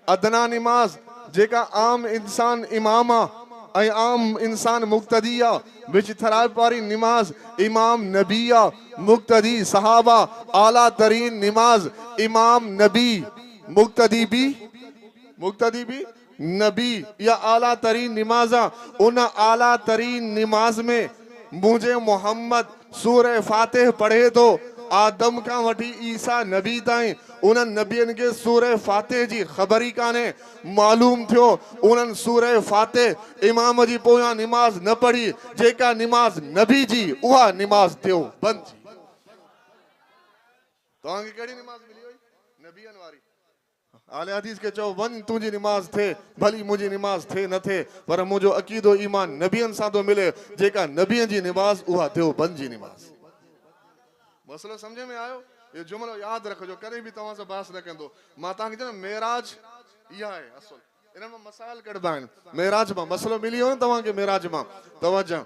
अदना निमाज़ जेका आम इंसान इमाम आहे ऐं आम इंसान मुक़्तदी आहे विच थराप वारी निमाज़ इमाम नबी आहे मुक़्तदी सहाबा आला तरीन निमाज़ इमाम नबी मुक़्तदी भी नबी या आला तरीन निमाज़ आहे। उन आला तरीन निमाज़ में मुझे मोहम्मद सूरह फातिह पढ़े तो आदम का वठी ईसा नबी ताईं उन्हनि नबियनि खे सूरह फातिह जी ख़बर ई कान्हे मालूम थियो उन्हनि सूरह फातिह इमाम जी पोयां निमाज़ न पढ़ी जेका निमाज़ नबी जी उहा निमाज़ थियो बंदि। तव्हांखे कहिड़ी निमाज़ मिली हुई नबियनि वारी आले हदीस के चओ वञ तुंहिंजी निमाज़ थे भली मुंहिंजी निमाज़ थे न थे पर मुंहिंजो अक़ीदो ईमान नबियनि सां थो मिले जेका नबियनि जी निमाज़ उहा थियो बंदि जी निमाज़। मसलो समझ में आयो ये जुमिलो यादि रखिजो कॾहिं बि तव्हां सां बहस न कंदो। मां तव्हांखे चयो मेराज इहा आहे असुल इन मां मसाइल कढबा आहिनि मेराज मां मसलो मिली वियो न तव्हांखे मेराज मां तवज्जो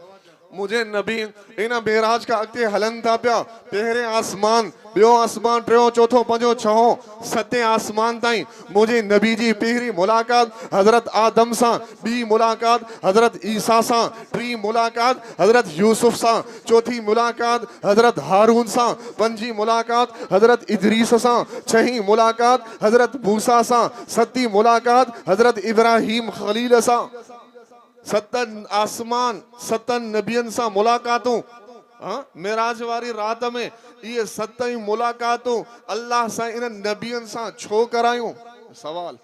मुझे नबी इन मेराज का अॻिते हलन था पिया पहिरें आसमान ॿियो आसमान टियों चौथों पंजो छहों सतें आसमान ताईं मुझे नबी जी पहिरीं मुलाक़ात हज़रत आदम सां ॿी मुलाक़ात हज़रत ईसा सां टी मुलाक़ात हज़रत यूसुफ सां चौथी मुलाक़ात हज़रत हारून सां पंजी मुलाक़ात हज़रत इदरीस सां छहीं मुलाक़ात हज़रत मूसा सां सती मुलाक़ात हज़रत इब्राहिम खलील सां सतन आसमान सतन नबियन सां मुलाकातूं मेराज वारी रात में ये सतई मुलाकातूं अल्लाह सां इन नबियन सां छो करायूं सवाल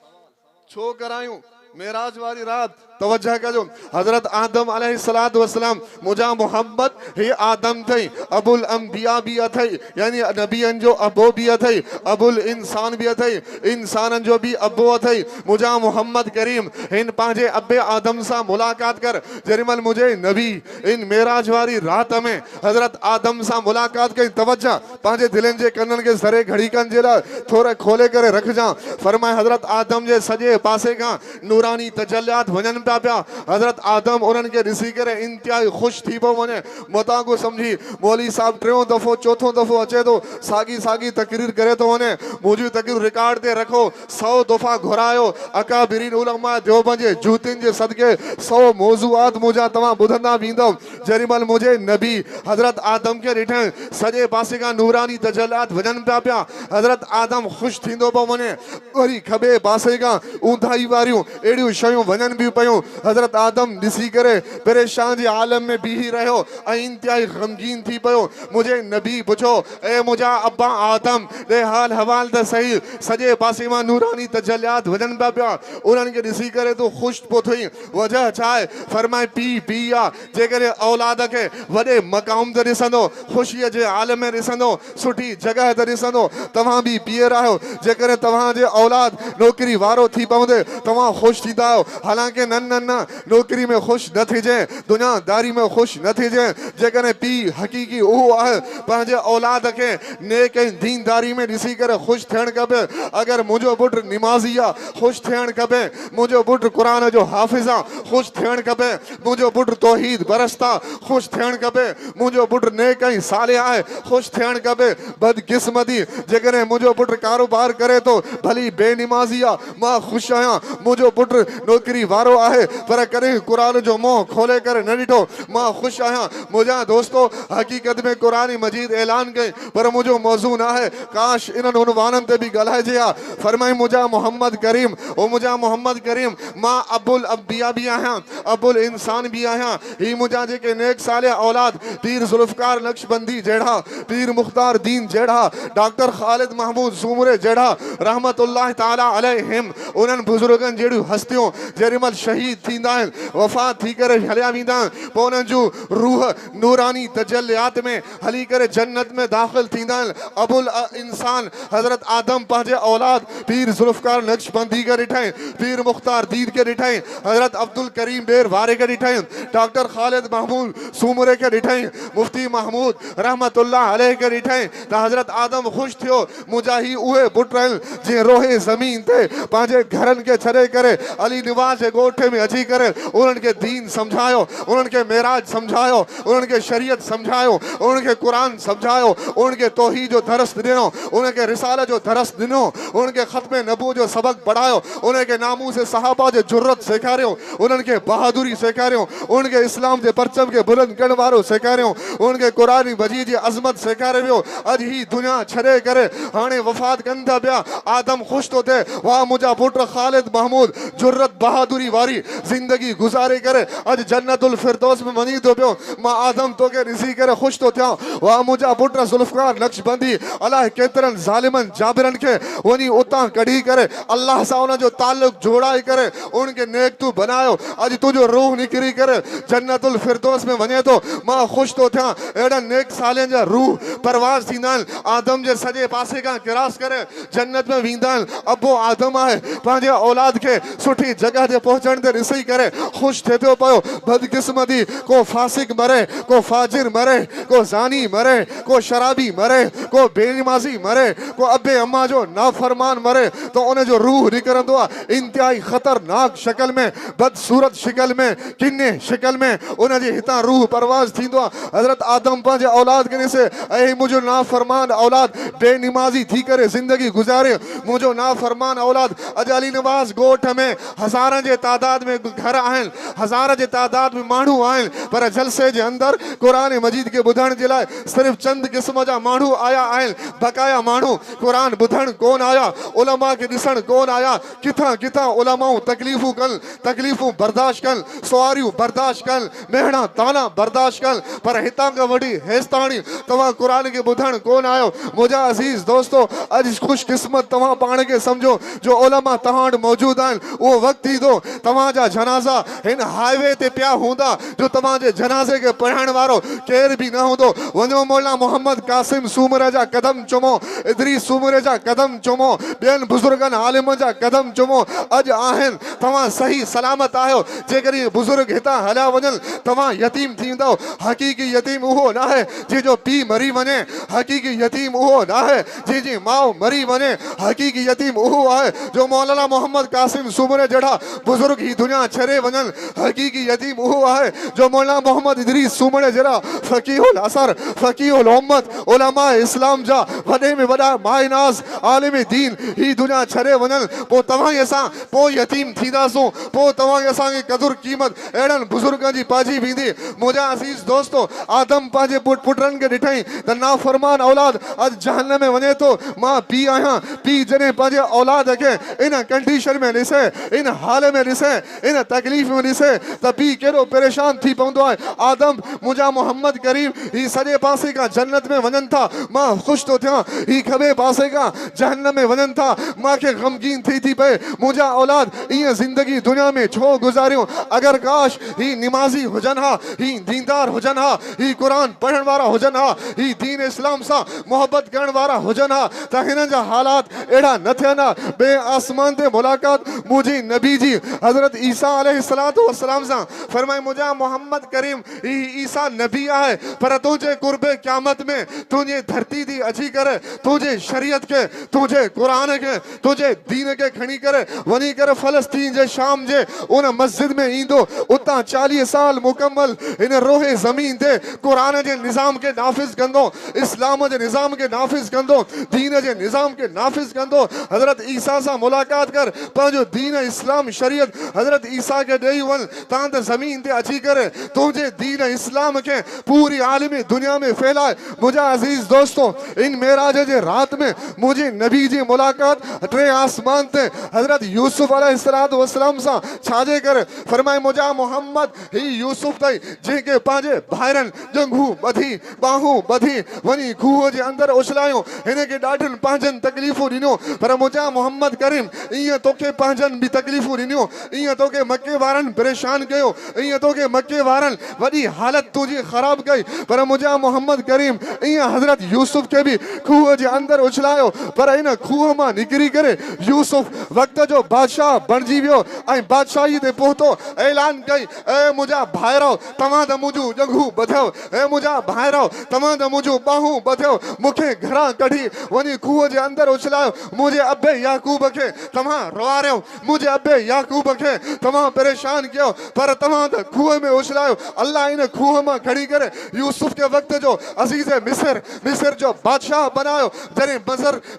छो करायूं मेराज वारी रात तवज्जो कजो हज़रत आदम अलैहिस्सलातु वस्सलाम मुझा मोहम्मद हे आदम थई अबुल अंबिया भी अथई यानी नबियन जो अबो भी अथई अबुल इंसान भी अथई इंसानन जो भी अबो अथई मुझा मोहम्मद करीम इन पांजे अब्बे आदम सां मुलाकात कर जरिमल मुझे नबी इन मेराज वारी रात में हज़रत आदम सां मुलाकात कई तवज्जो पांजे दिलन जे कनन के सरे घड़ी कन जे ला थोड़ा खोले करे रख जा फरमाए हज़रत आदम जे सजे पासे का नूर नूरानी तजल्लियात वञनि पिया। हज़रत आदम उन्हनि खे ॾिसी करे इंतिहाई ख़ुशि थी पियो वञे। मतां को सम्झी मौली साहब टियों दफ़ो चौथों दफ़ो अचे थो, साॻी साॻी तकरीर करे थो वञे। मुंहिंजी तकरीर रिकॉर्ड ते रखो, 100 दफ़ा घुरायो। अकाबिरीन उलमा देवबंद जे जूतियुनि जे सदके 100 मौज़ूआत मुंहिंजा तव्हां ॿुधंदा वेंदव। जेॾीमहिल मुंहिंजे नबी हज़रत आदम खे ॾिठनि सॼे पासे खां नूरानी तजल्लियात वञनि पिया। हज़रत आदम ख़ुशि थींदो पियो वञे। वरी खॿे पासे खां ऊंधाई वारियूं अहिड़ियूं शयूं वञनि बि पियूं। हज़रत आदम ॾिसी करे परेशान जे आलम में बीही रहियो ऐं इंतिहाई ग़मगीन थी पियो। मुंहिंजे नबी पुछो, ए मुंहिंजा अब्बा आदम ॾे हाल हवाल त सही, सॼे पासे मां नूरानी तजल्लियात वञनि पिया। उन्हनि खे ॾिसी करे तूं ख़ुशि पोइ थी, वजह छा आहे? फरमाए पी आहे। जेकॾहिं औलाद खे वॾे मक़ाम ते ॾिसंदो, ख़ुशीअ जे आलम में ॾिसंदो, सुठी जॻह ते ॾिसंदो, तव्हां बि पीअर आहियो। जेकॾहिं तव्हांजे औलाद नौकिरी वारो थी पवंदे तव्हां ख़ुशि थींदा आहियो। हालांकि न नौकिरी में ख़ुशि न थिजे, दुनियादारी में ख़ुशि न थिजे। जेकॾहिं पीउ हक़ीक़ी उहो आहे पंहिंजे औलाद खे नेक ऐं दीनदारी में ॾिसी करे ख़ुशि थियणु खपे। अगरि मुंहिंजो पुटु निमाज़ी आहे, ख़ुशि थियणु खपे। मुंहिंजो पुटु क़ुर जो हाफ़िज़ आहे, ख़ुशि थियणु खपे। मुंहिंजो पुटु तौहीद बरसता, ख़ुशि थियणु खपे। मुंहिंजो पुटु नेक ऐं सालिह आहे, ख़ुशि थियणु खपे। बदकिस्मती जेकॾहिं मुंहिंजो पुटु कारोबार करे थो, भली बेनिमाज़ी आहे, मां ख़ुशि आहियां। मुंहिंजो पुटु नौकिरी वारो आहे पर कॾहिं क़ुर जो मुंहुं खोले करे न ॾिठो, मां ख़ुशि आहियां। मुंहिंजा दोस्तो हक़ीक़त में क़ुर मजीद ऐलान कई, पर मुंहिंजो मौज़ू न आहे। काश इन्हनि उनवाननि ते बि ॻाल्हाइजे हा। फरमाई मुंहिंजा मोहम्मद करीम, ओ मुंहिंजा मोहम्मद करीम, मां अबुल अंबिया बि आहियां, अबुल इंसान बि आहियां। ही मुंहिंजा जेके नेक सालिह औलाद पीर ज़ुल्फ़कार नक्शबंदी जहिड़ा, पीर मुख़्तार दीन जहिड़ा, डॉक्टर ख़ालिद महमूद सूमरे जहिड़ा रहमतुल्लाह ताला अलैहिम, उन्हनि बुज़ुर्गनि जहिड़ियूं हस्तियूं जेॾीमहिल शहीद थींदा आहिनि, वफ़ात थी करे हलिया वेंदा आहिनि, पोइ उन्हनि जूं रूह नूरानी तजल्लियात में हली करे जन्नत में दाख़िल थींदा आहिनि। अबुल इंसान हज़रत आदम पंहिंजे औलाद पीर ज़ुल्फ़कार नक्शबंदी खे ॾिठई, पीर मुख़्तार दीन खे ॾिठई, हज़रत अब्दुल करीम बेर वारे खे ॾिठई, डॉक्टर ख़ालिद महमूद सूमरे खे ॾिठई, मुफ्ती महमूद रहमतुल्लाह अलैह खे ॾिठई। त हज़रत आदम ख़ुशि थियो, मुंहिंजा ही उहे पुट आहिनि जीअं रोहे ज़मीन ते पंहिंजे घरनि खे छॾे करे अली निवाज़ जे ॻोठ में अची करे उन्हनि खे दीन सम्झायो, उन्हनि खे मेराज सम्झायो, उन्हनि खे शरीयत सम्झायो, उन्हनि खे क़ुर सम्झायो, उन्हनि खे तौहीद जो दरस ॾिनो, उन्हनि खे रिसालत जो दरस ॾिनो, उन्हनि खे ख़त्म नबूवत जो सबक़ पढ़ायो, उन्हनि खे नामूस सहाबा जो जुर्रत सेखारियो, उन्हनि खे बहादुरी सेखारियो, उन्हनि खे इस्लाम जे परचम खे बुलंद करण वारो सेखारियो, उन्हनि खे क़ुर मजीद जी अज़मत सेखारे वियो। अॼु ही दुनिया छॾे करे हाणे वफ़ात कनि था पिया। आदम ख़ुशि थो थिए, वाह मुंहिंजा पुट ख़ालिद महमूद जुर्रत बहादुरी वारी ज़िंदगी गुज़ारे करे अॼु जन्नतुल फिरदौस में वञी थो पियो। मां आदम तोखे ॾिसी करे ख़ुशि थो थियां, वाह मुंहिंजा पुट ज़ुल्फ़कार नक्शबंदी अलाए केतिरनि ज़ालिमनि जाबिरनि खे वञी उतां कढी करे अल्लाह सां उन जो ताल्लुक़ जोड़ाए करे उनखे नेक तूं बनायो। अॼु तुंहिंजो रूह निकिरी करे जन्नतुल फिरदौस में वञे थो। मां ख़ुशि थो थियां, अहिड़ा नेक सालनि जा रूह परवाज़ थींदा आहिनि, आदम जे सॼे पासे खां किरास करे जन्नत में वेंदा आहिनि। अबो आदम आहे, पंहिंजे औलाद खे सुठी जॻह ते पहुचण ते ॾिसी करे ख़ुशि थिए थो पियो। बदकिस्मती को फासिक मरे, को फाजिर मरे, को ज़ानी मरे, को शराबी मरे, को बेनमाज़ी मरे, को अबे अम्मा जो नाफरमान मरे, तो उन जो रूह निकिरंदो आहे इंतिहाई ख़तरनाक शक्ल में, बदसूरत शिकल में, किन्ने शिकल में उन जे हितां रूह परवाज़ थींदो आहे। हज़रत आदम पंहिंजे औलाद खे ॾिसे, ऐं मुंहिंजो नाफरमान औलाद बेनिमाज़ी थी करे ज़िंदगी गुज़ारे, मुंहिंजो नाफरमान औलाद अॼु अली निवाज़ ॻोठ में हज़ारनि जे तादाद में घर आहिनि, हज़ार जे तादाद में माण्हू आहिनि, पर जलसे जे अंदरि क़ुर मजीद खे ॿुधण जे लाइ सिर्फ़ु चंद क़िस्म जा माण्हू आया आहिनि। बक़ाया माण्हू क़ुर ॿुधण कोन आया, उलमा खे ॾिसण कोन आया। किथां किथां उलमाऊं तकलीफ़ूं कनि, तकलीफ़ूं बर्दाश्त कनि, सुवारियूं बर्दाश्त कनि, मेहणा ताना बर्दाश्त कनि, पर हितां खां वॾी हेसिताणी तव्हां क़ुर खे ॿुधण कोन आयो। मुंहिंजा अज़ीज़ दोस्तो, अॼु ख़ुशकिस्मत तव्हां पाण खे सम्झो जो उलमा तव्हां वटि मौजूदु आहिनि। उहो वक़्तु ईंदो तव्हांजा जनाज़ा हिन हाईवे ते पिया हूंदा जो तव्हांजे जनाज़े खे पढ़ण वारो केर बि न हूंदो। वञो मौला मोहम्मद कासिम सूमरे जा कदम चुमो, इदरीस सूमरे जा कदम चुमो, ॿियनि बुज़ुर्गनि आलिमनि जा कदम चुमो। अॼु आहिनि, तव्हां सही सलामत आहियो। करी बुजुर्ग हितां हलिया वञनि तव्हां यतीम थींदो। हक़ीक़ी यतीम उहो न आहे जंहिंजो पीउ मरी वञे, हक़ीक़ी यतीम उहो न आहे जंहिंजी माउ मरी वञे, हक़ीक़ी यतीम उहो आहे जो मौलाना मोहम्मद कासिम सूमरे जहिड़ा बुजुर्ग ही दुनिया छॾे वञनि, हक़ीक़ी यतीम उहो आहे जो मौलाना मोहम्मद इदरीस सूमरे जहिड़ा फ़क़ीहुल असर, फ़क़ीहुल उम्मत, उलमा इस्लाम जा वॾे में वॾा माइनास आलिम दीन ही दुनिया छॾे वञनि, पोइ तव्हां असां पोइ यतीम थींदासूं, पोइ तव्हां असांखे क़दुरु क़ीमत अहिड़नि बुज़ुर्गनि जी पाइजी वेंदी। मुंहिंजा अज़ीज़ दोस्तो, आदम पंहिंजे पुटनि खे ॾिठई त नाफ़रमान औलाद अॼु जहन्नम में वञे थो। मां पीउ आहियां, पीउ जॾहिं पंहिंजे औलाद खे इन कंडीशन में ॾिसे, इन हाल में ॾिसे, इन तकलीफ़ में ॾिसे त पीउ केॾो परेशान थी पवंदो आहे। आदम मुंहिंजा मोहम्मद करीम ही सॼे पासे खां जन्नत में वञनि था, मां ख़ुशि थो थियां, ही खॿे पासे खां जहन्नम में वञनि था, मूंखे ग़मगीन थी पए। मुंहिंजा औलाद ईअं ज़िंदगी दुनिया में छो गुज़ारियूं? अगरि काश ही निमाज़ी हुजनि हा, ही दीनदार हुजनि हा, ही क़ुर पढ़ण वारा हुजनि हा, ही दीन इस्लाम सां मोहब्बत करण वारा हुजनि हा, त हिननि जा हालात अहिड़ा न थियनि हा। ॿिए आसमान ते मुलाक़ात मुंहिंजी नबी जी हज़रत ईसा अलैहिस्सलातु वस्सलाम सां फरमाए, मुंहिंजा मोहम्मद करीम ही ईसा नबी आहे, पर तुंहिंजे कुर्बे क़यामत में तुंहिंजी धरती थी अची करे तुंहिंजे शरीयत खे, तुंहिंजे क़ुर खे, तुंहिंजे दीन खे खणी करे वञी करे फ़लस्तीन जे शाम जे उन मस्जिद में ईंदो। उतां 40 साल मुकम्मल हिन रोहे ज़मीन ते क़ुर जे निज़ाम खे नाफ़िज़ कंदो, इस्लाम जे निज़ाम खे नाफ़िज़ कंदो, दीन जे निज़ाम खे नाफ़िज़ कंदो। हज़रत ईसा सां मुलाक़ात कर, पंहिंजो दीन इस्लाम शरीयत हज़रत ईसा खे ॾेई वञ, तां त ज़मीन ते अची करे तुंहिंजे दीन इस्लाम खे पूरी आलिमी दुनिया में फैलाए। मुंहिंजा अज़ीज़ दोस्तो, इन मेराज जे रात में मुंहिंजी नबी जी मुलाक़ात टे आसमान ते हज़रत यूसुफ अलैहिस्सलातु वस्सलाम सां छाजे करे फरमाए, मुंहिंजा मोहम्मद ही यूसुफ अथई जंहिंखे पंहिंजे भाइरनि जंघूं ॿधी, बाहूं ॿधी वञी खूह जे अंदरि उछलायूं, हिनखे ॾाढियुनि पंहिंजनि तकलीफ़ूं ॾिनियूं, पर मुंहिंजा मोहम्मद करीम ईअं तोखे पंहिंजनि बि तकलीफ़ूं ॾिनियूं, ईअं तोखे मके वारनि परेशान कयो, ईअं तोखे मके वारनि वॾी हालत तुंहिंजी ख़राब कई, पर मुंहिंजा मोहम्मद करीम ईअं हज़रत यूसुफ खे बि खूह जे अंदरि उछलायो, पर इन खूह मां निकिरी करे यूसुफ वक़्त जो बादशाह बणिजी वियो ऐं बादशाही ते पहुतो। ऐलान कई, ए मुंहिंजा भाइरो तव्हां त मुंहिंजूं ॼंघूं ॿधो, ए मुंहिंजा भाइरो तव्हां त मुंहिंजूं बाहूं ॿधो, मूंखे घरां कढी वञी खूह जे अंदरि उछलायो। मुंहिंजे अबे याकूब खे तव्हां रोआरियो, मुंहिंजे अबे याकूब खे तव्हां परेशान कयो, पर तव्हां त खूह में उछलायो। अल्लाह इन खूह मां खणी करे यूसुफ खे वक़्त जो अज़ीज़ मिस्र जो बादशाह बनायो। जॾहिं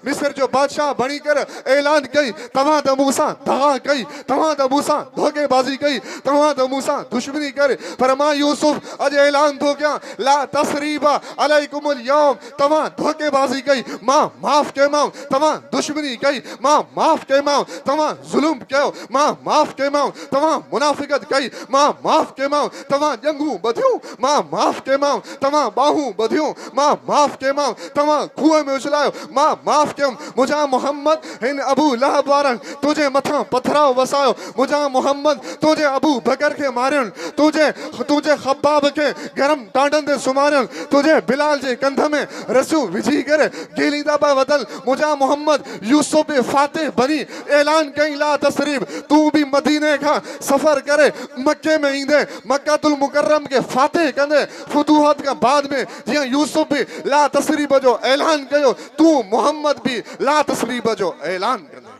मिस्र जो बादशाह बणी करे ऐलान कई, तव्हां त मूं सां दगा कई, तव्हां त मूं सां धोखेबाज़ी कई, तव्हां त मूं सां दुश्मनी करे, पर मां यूसुफ अॼु ऐलान थो कयां, ला तसरीबा अलैकुमुल यौम, तव्हां धोखेबाज़ी कई, मां माफ़ कयोमांव, तव्हां दुश्मनी कई, मां माफ़ कयोमांव, तव्हां ज़ुल्म कयो, मां माफ़ कयोमांव, तव्हां मुनाफ़िक़त कई, मां माफ़ कयोमांव, तव्हां ॼंघूं ॿधियूं, मां माफ़ कयोमांव, तव्हां बाहूं ॿधियूं, मां माफ़ कयोमांव, तव्हां खूह में उछलायो, मां माफ़ कयुमि। मुंहिंजा मोहम्मद हिन अबू लहब वारनि तुंहिंजे मथां पथराव वसायो, मुंहिंजा मोहम्मद तुंहिंजे अबू बकर खे मारियुनि, तुंहिंजे ख़ब्बाब खे गरम टांडनि ते सुम्हारियुनि, तुंहिंजे बिलाल जे कंध में रसियूं विझी करे गेलींदा पिया वधनि। मुंहिंजा मोहम्मद यूसुफ बि फातिह बनी ऐलान कई, ला तसरीब, तूं बि मदीने खां सफ़र करे मके में ईंदे, मक्कातुल मुकर्रम खे फातिह कंदे, फुतूहात खां बाद में जीअं यूसुफ बि ला तसरीब जो ऐलान कयो, तूं मोहम्मद बि ला तसरीब जो ऐलान कंदे।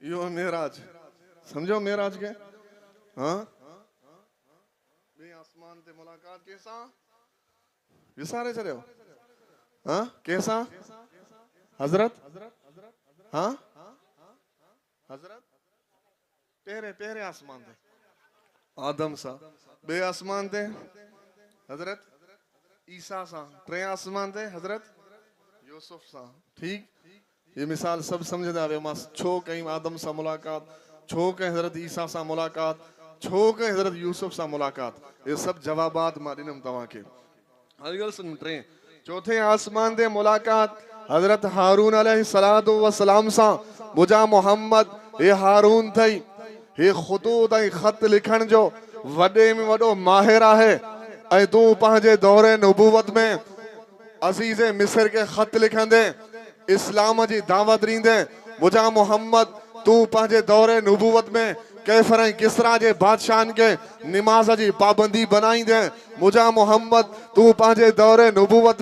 यो मेराज समझो, मेराज के हाँ बे आसमान ते मुलाकात कैसा विसारे चले हो, हाँ कैसा हजरत, हाँ हजरत पेरे आसमान ते आदम सा, बे आसमान ते हजरत ईसा सा, टे आसमान ते हजरत यूसुफ सा। ठीक, ये मिसाल सब समझदा वे, मां छो कई आदम सा मुलाकात, छो कई हजरत ईसा सा मुलाकात, छो कई हजरत यूसुफ सा मुलाकात, ये सब जवाबात मां ॾिनम तव्हां खे। अॼुकल्ह सुन, टे चौथे आसमान ते मुलाकात हजरत हारून अलैहिस्सलातु वस्सलाम सां। मुंहिंजा मोहम्मद ये हारून थई, हे ख़ुतूत ऐं ख़त लिखण जो वॾे में वॾो माहिर आहे ऐं तूं पंहिंजे दौरे नबूवत में अज़ीज़ मिस्र के ख़त लिखंदे इस्लाम जी दावत ॾींदे मुंहिंजा मोहम्मद तूं पंहिंजे दौरे नबूवत में कैफर ऐं किसरा जे बादशाहनि के निमाज़ जी पाबंदी बनाईंदे मुंहिंजा मोहम्मद तूं पंहिंजे दौरे नबूवत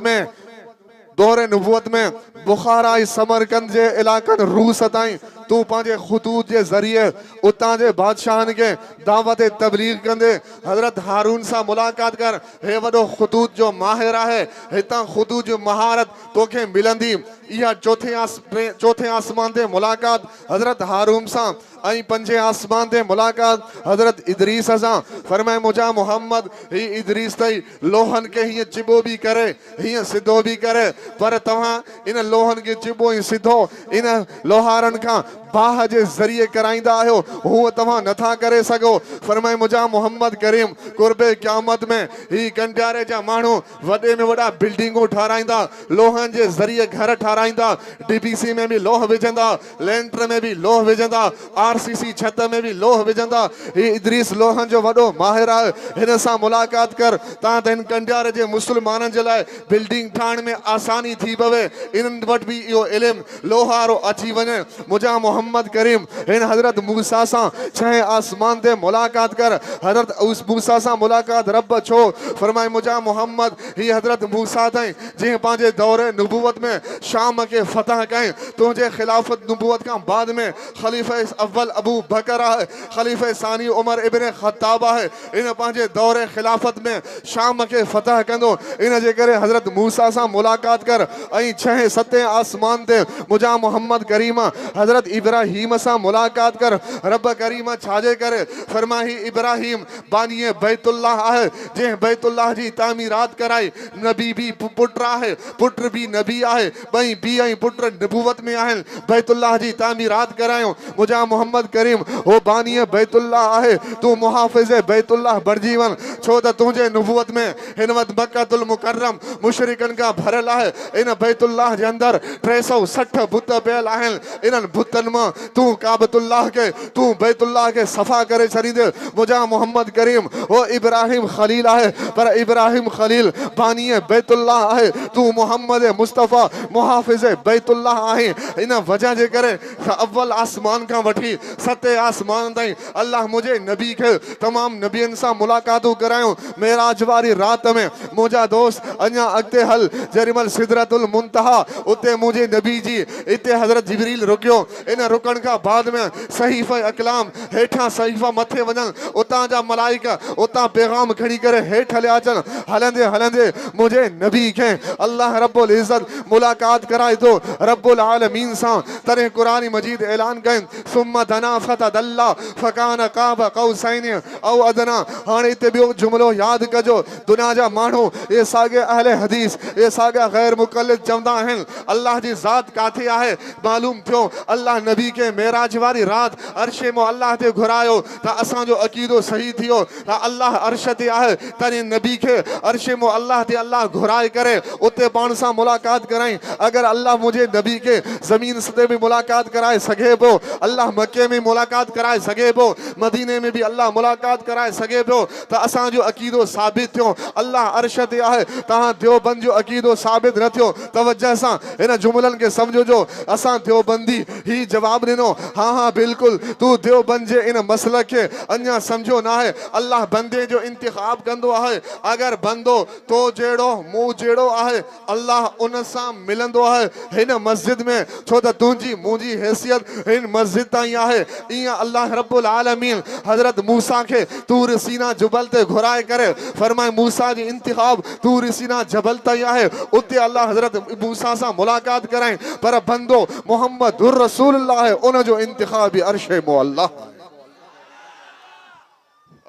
में बुखारा ऐं समरकंद जे इलाक़नि रूस ताईं तूं पंहिंजे ख़ुतूत जे ज़रिए उतां जे बादशाहनि खे दावत तबलीग कंदे हज़रत हारून सां मुलाक़ात कर। हे वॾो ख़ुतूत जो माहिर आहे, हितां ख़ुतूत जो महारत तोखे मिलंदी। इहा चौथे आसमान ते मुलाक़ात हज़रत हारून सां ऐं पंजे आसमान ते मुलाक़ात हज़रत इदरीस सां। फरमाए मुंहिंजा मोहम्मद ही इदरीस तई लोहनि खे हीअं चिॿो बि करे हीअं सिधो बि करे, पर तव्हां इन लोहनि खे चिॿो ऐं सिधो इन लोहारनि खां बाह जे ज़रिए कराईंदा आहियो, हूअ तव्हां नथा करे सघो। फरमाए मुंहिंजा मोहम्मद करीम कुर्बे क़यामत में ही कंडियारे जा माण्हू वॾे में वॾा बिल्डिंगूं ठाराईंदा, लोहनि जे ज़रिए घर ठाराईंदा, DPC में बि लोह विझंदा, लेंटर में बि लोह विझंदा, RCC छत में बि लोह विझंदा। ही इदरीस लोहनि जो वॾो माहिर आहे, हिन सां मुलाक़ात कर तां त हिन कंडियारे जे मुस्लमाननि जे लाइ बिल्डिंग ठाहिण में आसानी थी पवे, इन्हनि वटि बि इहो इल्मु लोहारो अची वञे। मुंहिंजा मोहम्मद करीम हिन हज़रत मूसा सां 6 आसमान ते मुलाक़ात कर। हज़रत उस मूसा सां मुलाक़ात रब छो फरमाए मुंहिंजा मोहम्मद ही हज़रत मूसा ताईं जंहिं पंहिंजे दौरे नबूवत में शाम के फतह कई, तुंहिंजे खिलाफत नबूवत खां बाद में खलीफ़े अव्वल अबू बकर आहे, खलीफ़े सानी उमर इब्न ख़त्ताब आहे, इन पंहिंजे दौरे खिलाफत में शाम के फतह कंदो। इन जे करे हज़रत मूसा सां मुलाक़ात कर ऐं 6-7 आसमान ते मुंहिंजा मोहम्मद करीम हज़रत इब्राहिम सां मुलाक़ात कर। रब करीम छाजे करे फरमाही इब्राहिम बानीए बैतुल्लाह आहे, जंहिं बैतुल्लाह जी तामीरात कराई, नबी भी पुट आहे, पुट भी नबी आहे, ॿई पीउ ऐं पुट नबूवत में आहिनि, बैतुल्लाह जी तामीरात करायूं। मुंहिंजा मोहम्मद करीम हो बानीए बैतुल्लाह आहे, तूं मुहाफ़िज़ बैतुल्लाह बणिजी वञ, छो त तुंहिंजे नबूवत में हिन वक़्तु मक्कतुल मुकर्रम मुशरिकनि खां भरियल आहे। इन बैतुल्लाह जे अंदरि 360 बुत पियल आहिनि, इन्हनि बुतनि मां तूं काबतुल्लाह के तूं बैतुल्लाह के सफ़ा करे छॾींदे। मुंहिंजा मोहम्मद करीम हो इब्राहिम खलील आहे, पर इब्राहिम खलील बानीए बैतुल्लाह आहे, तूं मोहम्मद मुस्तफ़ा मुहाफ़िज़ बैतुल्लाह आहे। इन वजह जे करे अव्वल आसमान खां वठी 7 आसमान ताईं अल्लाह मुंहिंजे नबी खे तमामु नबियनि सां मुलाक़ातूं करायूं। मेराज वारी राति में मुंहिंजा दोस्त अञा अॻिते हल, जेॾीमहिल सिदरतुल मुंतहा उते मुंहिंजे नबी जी हिते हज़रत जिबरील रुकियो, इन रुकण खां बाद में सहीफ़ अकलाम हेठां सहीफ़ा मथे वञनि, उतां जा मलाइका उतां पैगाम खणी करे हेठि हलिया अचनि। हलंदे हलंदे मुंहिंजे नबी खे अल्लाह रब्बुल इज़्ज़त मुलाक़ात कराए थो रब्बुल आलमीन सां। तॾहिं क़ुरान मजीद ऐलान कनि सुम्मा दना फतदल्ला फकान क़ाब क़ौसैनि औ अदना। हाणे हिते ॿियो जुमिलो यादि कजो, दुनिया जा माण्हू ये साॻे अहले हदीस ये साॻा गैर मुक़ल्लिद चवंदा आहिनि अल्लाह जी ज़ात काथे आहे। मालूम थियो अल्लाह नबी के मेराज वारी रात अर्शे मो अल्लाह ते घुरायो त असांजो अक़ीदो सही थियो त अल्लाह अर्श ते आहे। तॾहिं नबी खे अर्शे मो अल्लाह ते अल्लाह घुराए करे उते पाण सां मुलाक़ात कराई। अगर अल्लाह मुझे नबी के ज़मीन सते में मुलाक़ात कराए सघे पियो, अल्लाह मके में मुलाक़ात कराए सघे पियो, मदीने में भी अल्लाह मुलाक़ात कराए सघे पियो, त असांजो अक़ीदो साबित थियो अल्लाह अर्श ते आहे। तव्हां देवबंद जो अक़ीदो साबित न थियो। तवज्जो सां इन जुमलनि खे सम्झो जो असां देवबंदी ही जवाब ॾिनो, हाँ हाँ बिल्कुल तू देवबंद जे इन मसलक खे अञा सम्झो न आहे। अल्लाह बंदे जो इंतिखाब कंदो आहे, अगर बंदो तो जहिड़ो मूं जहिड़ो आहे अल्लाह उन सां मिलंदो आहे हिन मस्जिद में, छो त तुंहिंजी मुंहिंजी हैसियत हिन मस्जिद ताईं आहे। ईअं अल्लाह रब्बुल आलमीन हज़रत मूसा खे तूर सीना जुबल ते घुराए करे फरमाए मूसा जी इंतिखाब तूर सीना जबल ताईं आहे। उते अल्लाह हज़रत मूसा सां मुलाक़ात कराई, पर बंदो मोहम्मदुर रसूलुल्लाह है, उन जो इंतिखाब भी अर्शे मो अल्लाह।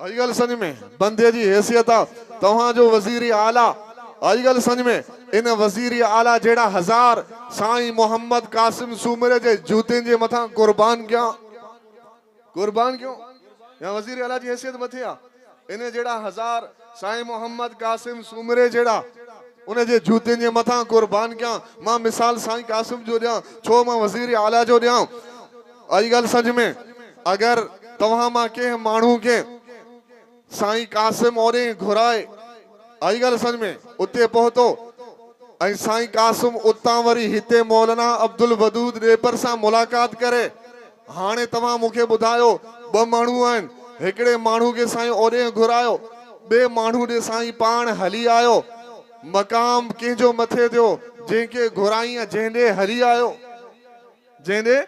आई ॻाल्हि समझ में? बंदे जी हैसियत आहे तव्हांजो वज़ीर आला। आई ॻाल्हि समझ में? इन वज़ीर आला जहिड़ा 1000 साईं मोहम्मद कासिम सूमरे जे जूतनि जे मथां कुर्बान कयो या वज़ीर आला जी हैसियत मथे आहे। इन जहिड़ा 1000 साईं मोहम्मद कासिम सूमरे जहिड़ा उन जे जूतनि जे मथां कुर्बान कयां। मां मिसाल साईं कासिम जो ॾियां, छो मां वज़ीर आला जो ॾियां। आई ॻाल्हि समझ में? अगर तव्हां मां कंहिं माण्हू के साईं कासिम ओरे घुराए आई ॻाल्हि समझ में उते पहुतो ऐं साईं कासिम उतां वरी हिते मौलाना अब्दुल वदूद ॾेपर सां मुलाक़ात करे हाणे तव्हां मूंखे ॿुधायो ॿ माण्हू आहिनि हिकिड़े माण्हू खे साईं ओॾे घुरायो ॿिए माण्हू ॾे साईं पाण हली आयो मक़ाम कंहिंजो मथे थियो जंहिंखे घुराई जंहिं ॾे हली आयो जंहिं ॾे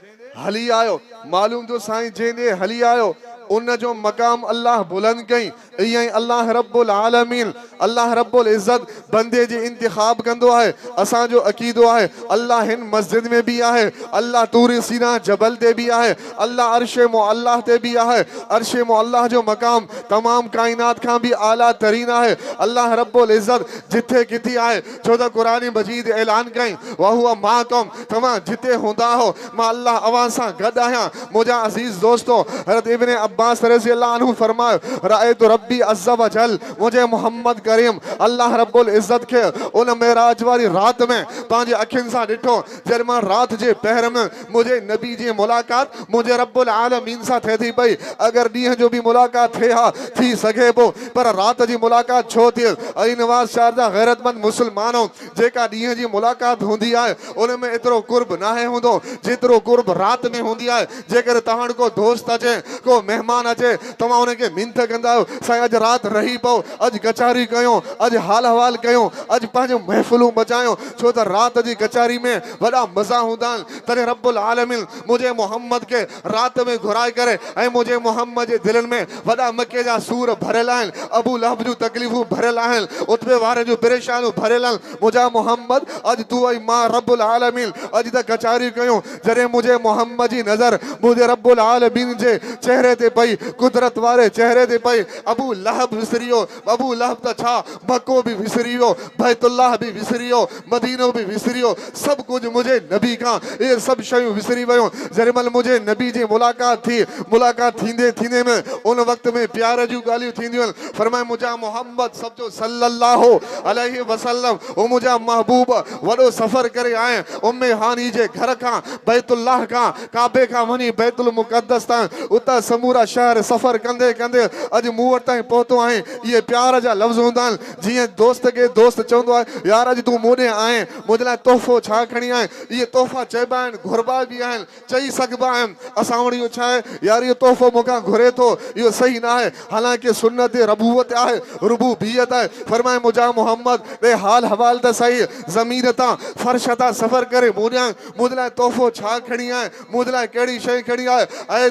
हली आयो मालूम थियो साईं जंहिं ॾे हली आयो उन जो मक़ाम अल्लाह बुलंद कई इएं अल्लाह रब्बुल आलमीन अल्लाह रब्बुल इज़्ज़त बंदे जी इंतिखाब कंदो आहे असांजो अक़ीदो आहे अल्लाह हिन मस्जिद में भी आहे अल्लाह तूर सीना जबल ते भी आहे अल्लाह अर्शे मुअल्लाह ते भी आहे अर्शे मुअल्लाह जो मक़ाम तमाम कायनात खां भी आला तरीन आहे अल्लाह रब्बुल इज़्ज़त जिथे किथे आहे छो त कुरान मजीद ऐलान कई वहुवा माकुम तव्हां जिते हूंदा हो मां अल्लाह अवां सां गॾु आहियां मुंहिंजा अज़ीज़ दोस्तो हज़रत इब्न अब्बास रज़ियल्लाहु अन्हु फरमायो रायतु रब्बी अज़्ज़ व जल मुझे मोहम्मद करीम अल्लाह रब्बुल इज़्ज़त के उन मेराज वाली रात में पंहिंजे अखियुनि सां ॾिठो जॾहिं मां रात जे पहर में मुझे नबी जी मुलाक़ात मुझे रब्बुल आलमीन सां थिए थी पई अगर ॾींहं जो भी मुलाक़ात थिए हा थी सघे पोइ पर रात जी मुलाक़ात छो थिए ऐं नवाज़ शहर जा गैरतमंद मुस्लमानो जेका ॾींहं जी मुलाक़ात हूंदी आहे उन में एतिरो कुर्ब नाहे हूंदो जेतिरो कुर्ब रात में हूंदी आहे जेकर तव्हां को दोस्त अचे को मेहमान अचे तव्हां उनखे मिंथ कंदा आहियो साईं अॼु राति रही पओ अॼु कचारी कयूं अॼु हाल अहवाल कयूं अॼु पंहिंजो महफ़िलूं बचायूं छो त राति जी कचारी में वॾा मज़ा हूंदा आहिनि तॾहिं रब्बुल आलमीन मुझे मोहम्मद खे राति में घुराए करे ऐं मुझे मोहम्मद जे दिलनि में वॾा मके जा सूर भरियल आहिनि अबू लहब जूं तकलीफ़ूं भरियल आहिनि उतबे वारे जूं परेशानियूं भरियल आहिनि मुंहिंजा मोहम्मद अॼु तूं ऐं मां रब्बुल आलमीन अॼु त कचारी कयूं जॾहिं मुझे मोहम्मद जी नज़र मुझे रब्बुल आलमीन जे चेहरे ते पई कुदरत वारे चेहरे ते पई अबू लहब विसरी वियो अबू लहब त छा मक्को भी विसरी वियो बैतुल्लाह भी विसरी वियो मदीनो भी विसरी वियो सभु कुझु मुझे नबी खां इहे सभु शयूं विसरी वियूं जॾहिं महिल मुझे नबी जी मुलाक़ात थी मुलाक़ात थींदे थींदे में उन वक़्त में प्यार जूं ॻाल्हियूं थींदियूं आहिनि फरमाए मुंहिंजा मोहम्मद सभु जो सल्लल्लाहु अलैहि वसल्लम ओ मुंहिंजा महबूब वॾो सफ़र करे आए उम्मे हानी जे घर खां बैतुल्लाह खां काबे खां वञी बैतुल मुक़द्दस तां उतां समूरा शहर सफ़र कंदे कंदे अॼु मूं वटि ताईं पहुतो आहे इहे प्यार जा लफ़्ज़ हूंदा आहिनि जीअं दोस्त खे दोस्त चवंदो आहे यार अॼु तूं मूं ॾे आए मुंहिंजे लाइ तोहफ़ो छा खणी आए इहे तोहफ़ा चइबा आहिनि घुरबा बि आहिनि चई सघिबा आहिनि असां वटि इहो छा आहे यार इहो तोहफ़ो मूंखां घुरे थो इहो सही न आहे हालांकि सुन्नत रबूअत आहे रुबूबियत आहे फरमाए मुंहिंजा मोहम्मद ॾे हाल हवाल त सही ज़मीन तां फर्श तां सफ़र करे मूं ॾियां मुंहिंजे लाइ तोहफ़ो छा खणी आए मुंहिंजे लाइ कहिड़ी शइ खणी आहे ऐं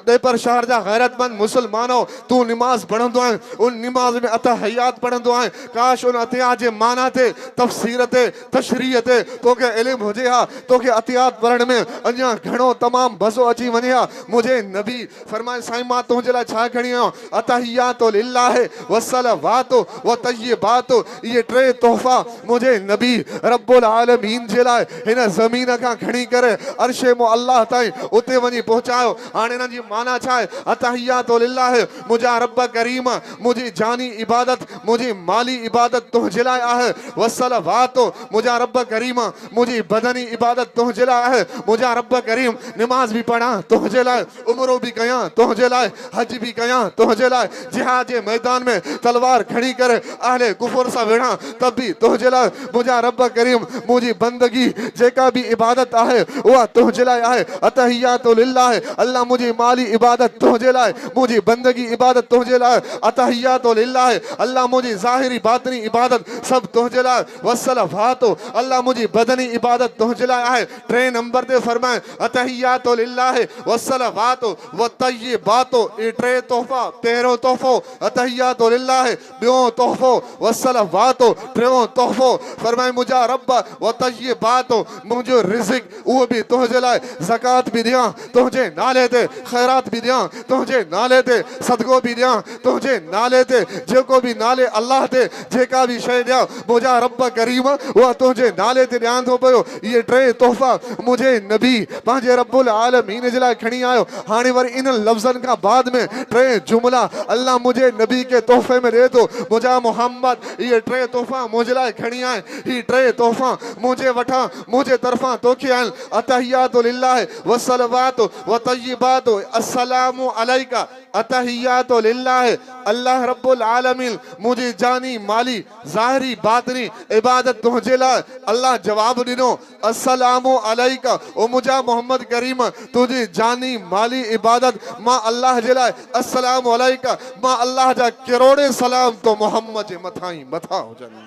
ॾेपर शहर जा गैरतमंद मुस्लमानो तूं निमाज़ पढ़ंदो आहे उन निमाज़ में अतहयात पढ़ंदो आहे काश उन अतहयात जे माना ते तफ़सीर ते तशरीह ते तोखे इल्मु हुजे हा तोखे अतहयात पढ़ण में अञा घणो तमामु मज़ो अची वञे हा मुंहिंजे नबी फरमाए साईं मां तुंहिंजे लाइ छा खणी आयो अतहयातो लिल्लाहि वस्सलावातो व तय्यबातो इहे टे तोहफ़ा मुंहिंजे नबी रब्बुल आलमीन जे लाइ हिन ज़मीन खां खणी करे अर्शे मुअल्लाह ताईं उते वञी पहुचायो हाणे हिननि जी माना छा आहे अतहयातो लिल्लाहि मुंहिंजा रब करीम मुंहिंजी जानी इबादत मुंहिंजी माली इबादत तुंहिंजे लाइ आहे वस्सलावातो मुंहिंजा रब करीम मुंहिंजी बदनी इबादत तुंहिंजे लाइ आहे मुंहिंजा रब करीम निमाज़ भी पढ़ां तुंहिंजे लाइ उमरो भी कयां तुंहिंजे लाइ हज भी कयां तुंहिंजे लाइ जिहाद जे मैदान में तलवार खणी करे अहले कुफर सां विढ़ां तब भी तुंहिंजे लाइ मुंहिंजा रब करीम मुंहिंजी बंदगी जेका भी इबादत आहे उहा तुंहिंजे लाइ आहे अतहियातु लिल्लाह अल्लाह मुंहिंजी माली इबादत तुंहिंजे लाइ मुंहिंजी बंदगी इबादत तुंहिंजे लाइ अतहियातु लिल्लाह अल्लाह मुंहिंजी ज़ाहिरी बातिनी इबादत सभु तुंहिंजे लाइ वस्सलावातो अल्लाह मुंहिंजी बदनी इबादत तुंहिंजे लाइ आहे टे नंबर ते फरमाए अतहियातु लिल्लाह वस्सलावातो व तय्यबातो इहे टे तोहफ़ा पहिरियों तोहफ़ो अतहियातु लिल्लाह ॿियों तोहफ़ो वस्सलावातो टियों तोहफ़ो फरमाए मुंहिंजा रब व तय्यबातो मुंहिंजो रिज़्क़ उहो बि तुंहिंजे लाइ ज़कात बि ॾियां तुंहिंजे नाले ते ख़ैरात बि ॾियां तुंहिंजे नाले ते सदको भी ॾियां तुंहिंजे नाले ते जेको भी नाले अल्लाह ते जेका भी शइ ॾियां मुंहिंजा रब करीम उहा तुंहिंजे नाले ते ॾियां थो पियो इहे टे तोहफ़ा मुंहिंजे नबी पंहिंजे रब्बुल आलमीन जे लाइ खणी आयो हाणे वरी इन लफ़्ज़नि खां बाद में टे जुमला अल्लाह मुंहिंजे नबी खे तोहफ़े में ॾिए थो मुंहिंजा मोहम्मद इहे टे तोहफ़ा मुंहिंजे लाइ खणी आए ही टे तोहफ़ा मुंहिंजे वठां मुंहिंजे तरफ़ां तोखे आहिनि अतहियातु लिल्लाह वस्सलावातो व तय्यबातो अस्सलामु अस्सलामु अलैका अतहियातु लिल्लाह। अल्लाह रब्बुल आलमीन मुझे जानी माली ज़ाहिरी बातनी इबादत तुझे लाए। अल्लाह जवाब दिनो अस्सलामु अलैका ओ मुझा मोहम्मद करीम तुझे जानी माली इबादत मां अल्लाह जे लाए। अस्सलामु अलैका मां अल्लाह जा करोड़े सलाम तो मोहम्मद जे मथा ही मथा हुजनि।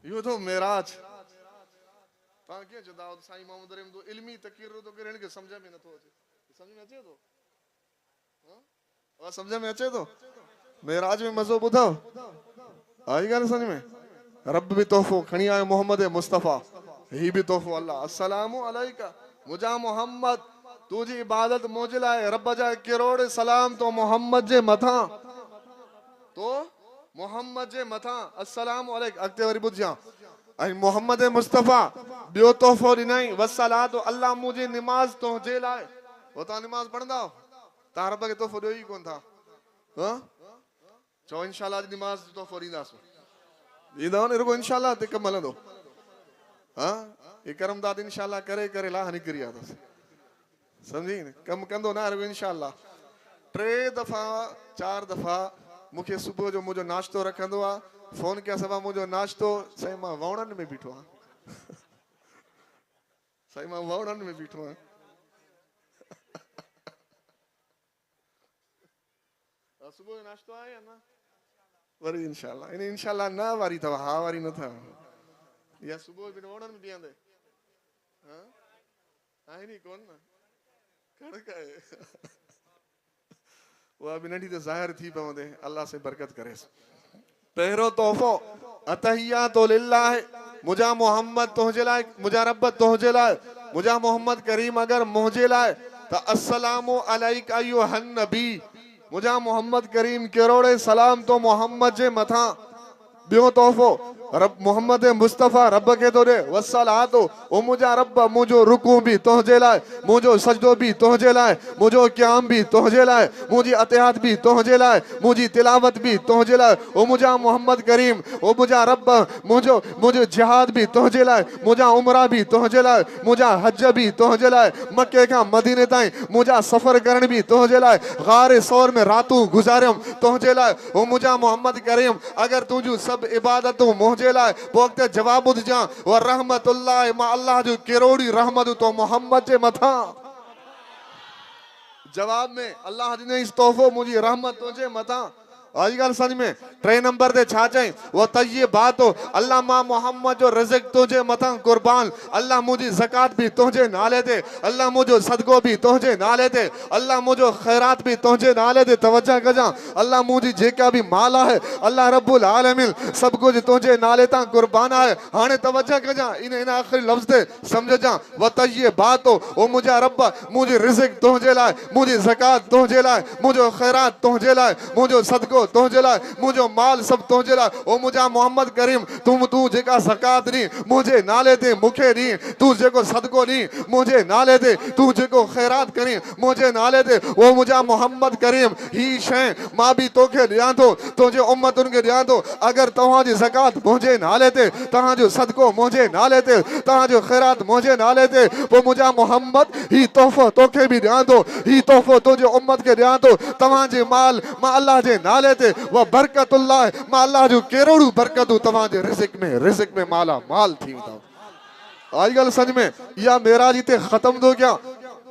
यो तो मेराज तव्हां कीअं चवंदा साईं मोहम्मद रहीम तो इल्मी तकीर तो करण के समझ में नथो अचे। समझ में अचे तो समझ में अचे तो मेराज में मज़ो ॿुधो आई ॻाल्हि समझ में। रब भी तोहफ़ो खणी आयो मोहम्मद मुस्तफ़ा ही भी तोहफ़ो अल्लाह। अस्सलामु अलैका मुझा मोहम्मद तुझी इबादत मुझे लाए। रब जा करोड़ सलाम तो मोहम्मद जे मथा तो मोहम्मद जे मथा। अस्सलामु अलैका अॻिते वरी ॿुधजां ऐं मोहम्मद मुस्तफ़ा ॿियो तोहफ़ो ॾिनई वसलातो अल्लाह मुझे निमाज़ तुंहिंजे लाइ। हो तव्हां निमाज़ पढ़ंदा तव्हां रब खे तोहफ़ो ॾियो ई कोन था। चओ इंशाअल्लाह अॼु निमाज़ तोहफ़ो ॾींदासीं ॾींदा न रुगो इंशाअल्लाह ते कमु हलंदो। हे करमदाद इंशाअल्लाह करे करे लाह निकिरी वियासीं सम्झी न कमु कंदो न रुगो इंशाअल्लाह। 3 दफ़ा 4 दफ़ा मूंखे सुबुह जो मुंहिंजो नाश्तो रखंदो आहे फोन कया सभा मुंहिंजो नाश्तो साईं मां वणनि में बीठो आहियां साईं मां वणनि में बीठो आहियां। सुबुह जो नाश्तो आहे या न वरी इंशाअल्लाह इन इंशाअल्लाह न वारी अथव हा वारी न अथव या सुबुह जो वणनि में बीहंदे आहे नी कोन न कड़क आहे उहा बि नंढी त ज़ाहिर थी पवंदे अल्लाह से बरकत करे। पहिरों तोहफ़ो अतहियातु लिल्लाह मुझा मोहम्मद तुझे लाए। मुझा रब तुझे लाए मुझा मोहम्मद करीम अगर मुझे लाए तो अस्सलामु अलैका अय्युहन नबी मुझा मोहम्मद करीम करोड़े सलाम तो मोहम्मद जे मथा। ॿियो तोहफ़ो रब मोहम्मद मुस्तफ़ा रब के तो दे वसलातो ओ मुझा रब मुझो रुकू भी तुझे लाए मुझो सजदो भी तुझे लाए मुझो क़याम भी तुझे लाए मुझी अतिहात भी तुझे लाए मुझी तिलावत भी तुझे लाए। ओ मुझा मोहम्मद करीम ओ मुझा रब मुझो मुझो जिहाद भी तुझे लाए मुझा उमरा भी तुझे लाए मुझा हज भी तुझे लाए मक्के का मदीने ताईं मुझा सफ़र करण भी तुझे लाए गारे सौर में रातूं गुजारियम तुझे लाए। ओ मुझा मोहम्मद करीम अगर तुझू सब इबादतूं मुझे लाए वक्त जवाब ॿुधजां व रहमतुल्लाह मां अल्लाह जो करोड़ी रहमत तो मोहम्मद जे मथा। जवाब में अल्लाह ॾिनई तोहफ़ो मुझी रहमत तुझे मथा। आज ॻाल्हि समझ में। 3 नंबर ते छा चई वो तय बात हो अल्लाह मां मोहम्मद जो रिज़्क़ तुझे मथा कुर्बान। अल्लाह मुझी ज़कात भी तुझे नाले ते अल्लाह मुझो सदको भी तुझे नाले ते अल्लाह मुझो खैरात भी तुझे नाले ते तवज्जो कजां अल्लाह मुझी जेका भी माल है अल्लाह रब्बुल आलमीन सब कुछ तुझे नाले तां कुर्बान है। हाणे तवज्जो कजां इन आखिरी लफ्ज़ ते समझजां वो तय बात हो ओ मुझा रब मुझी रिज़्क़ तुझे लाए मुझी ज़कात तुझे लाए मुझो खैरात तुझे लाए मुझो सदको तुझे लाए मुझो माल सब तुझे लाए। ओ मुझा मोहम्मद करीम तू जेका ज़कात दी मुझे नाले ते मुखे दी तू जेको सदको दी मुझे नाले ते तू जेको खैरात करी मुझे नाले ते ओ मुझा मोहम्मद करीम ही शय मां भी तोखे दियां तो तुझे उम्मतुन के दियां तो अगर तव्हां जी ज़कात मुझे नाले ते तव्हां जो सदको मुझे नाले ते तव्हां जो खैरात मुझे नाले ते वो मुझा मोहम्मद ही तोहफ़ो तोखे भी दियां तो ही तोहफ़ो तुझे उम्मत के दियां तो तव्हां जे माल मां अल्लाह जे नाले वो बरकतुल्लाह मां अल्लाह जो करोड़ू बरकतू तव्हांजे रिज़्क़ में माला माल थी वेंदा। आई ॻाल्हि समझ में। या मेराज हिते ख़त्म थो कयां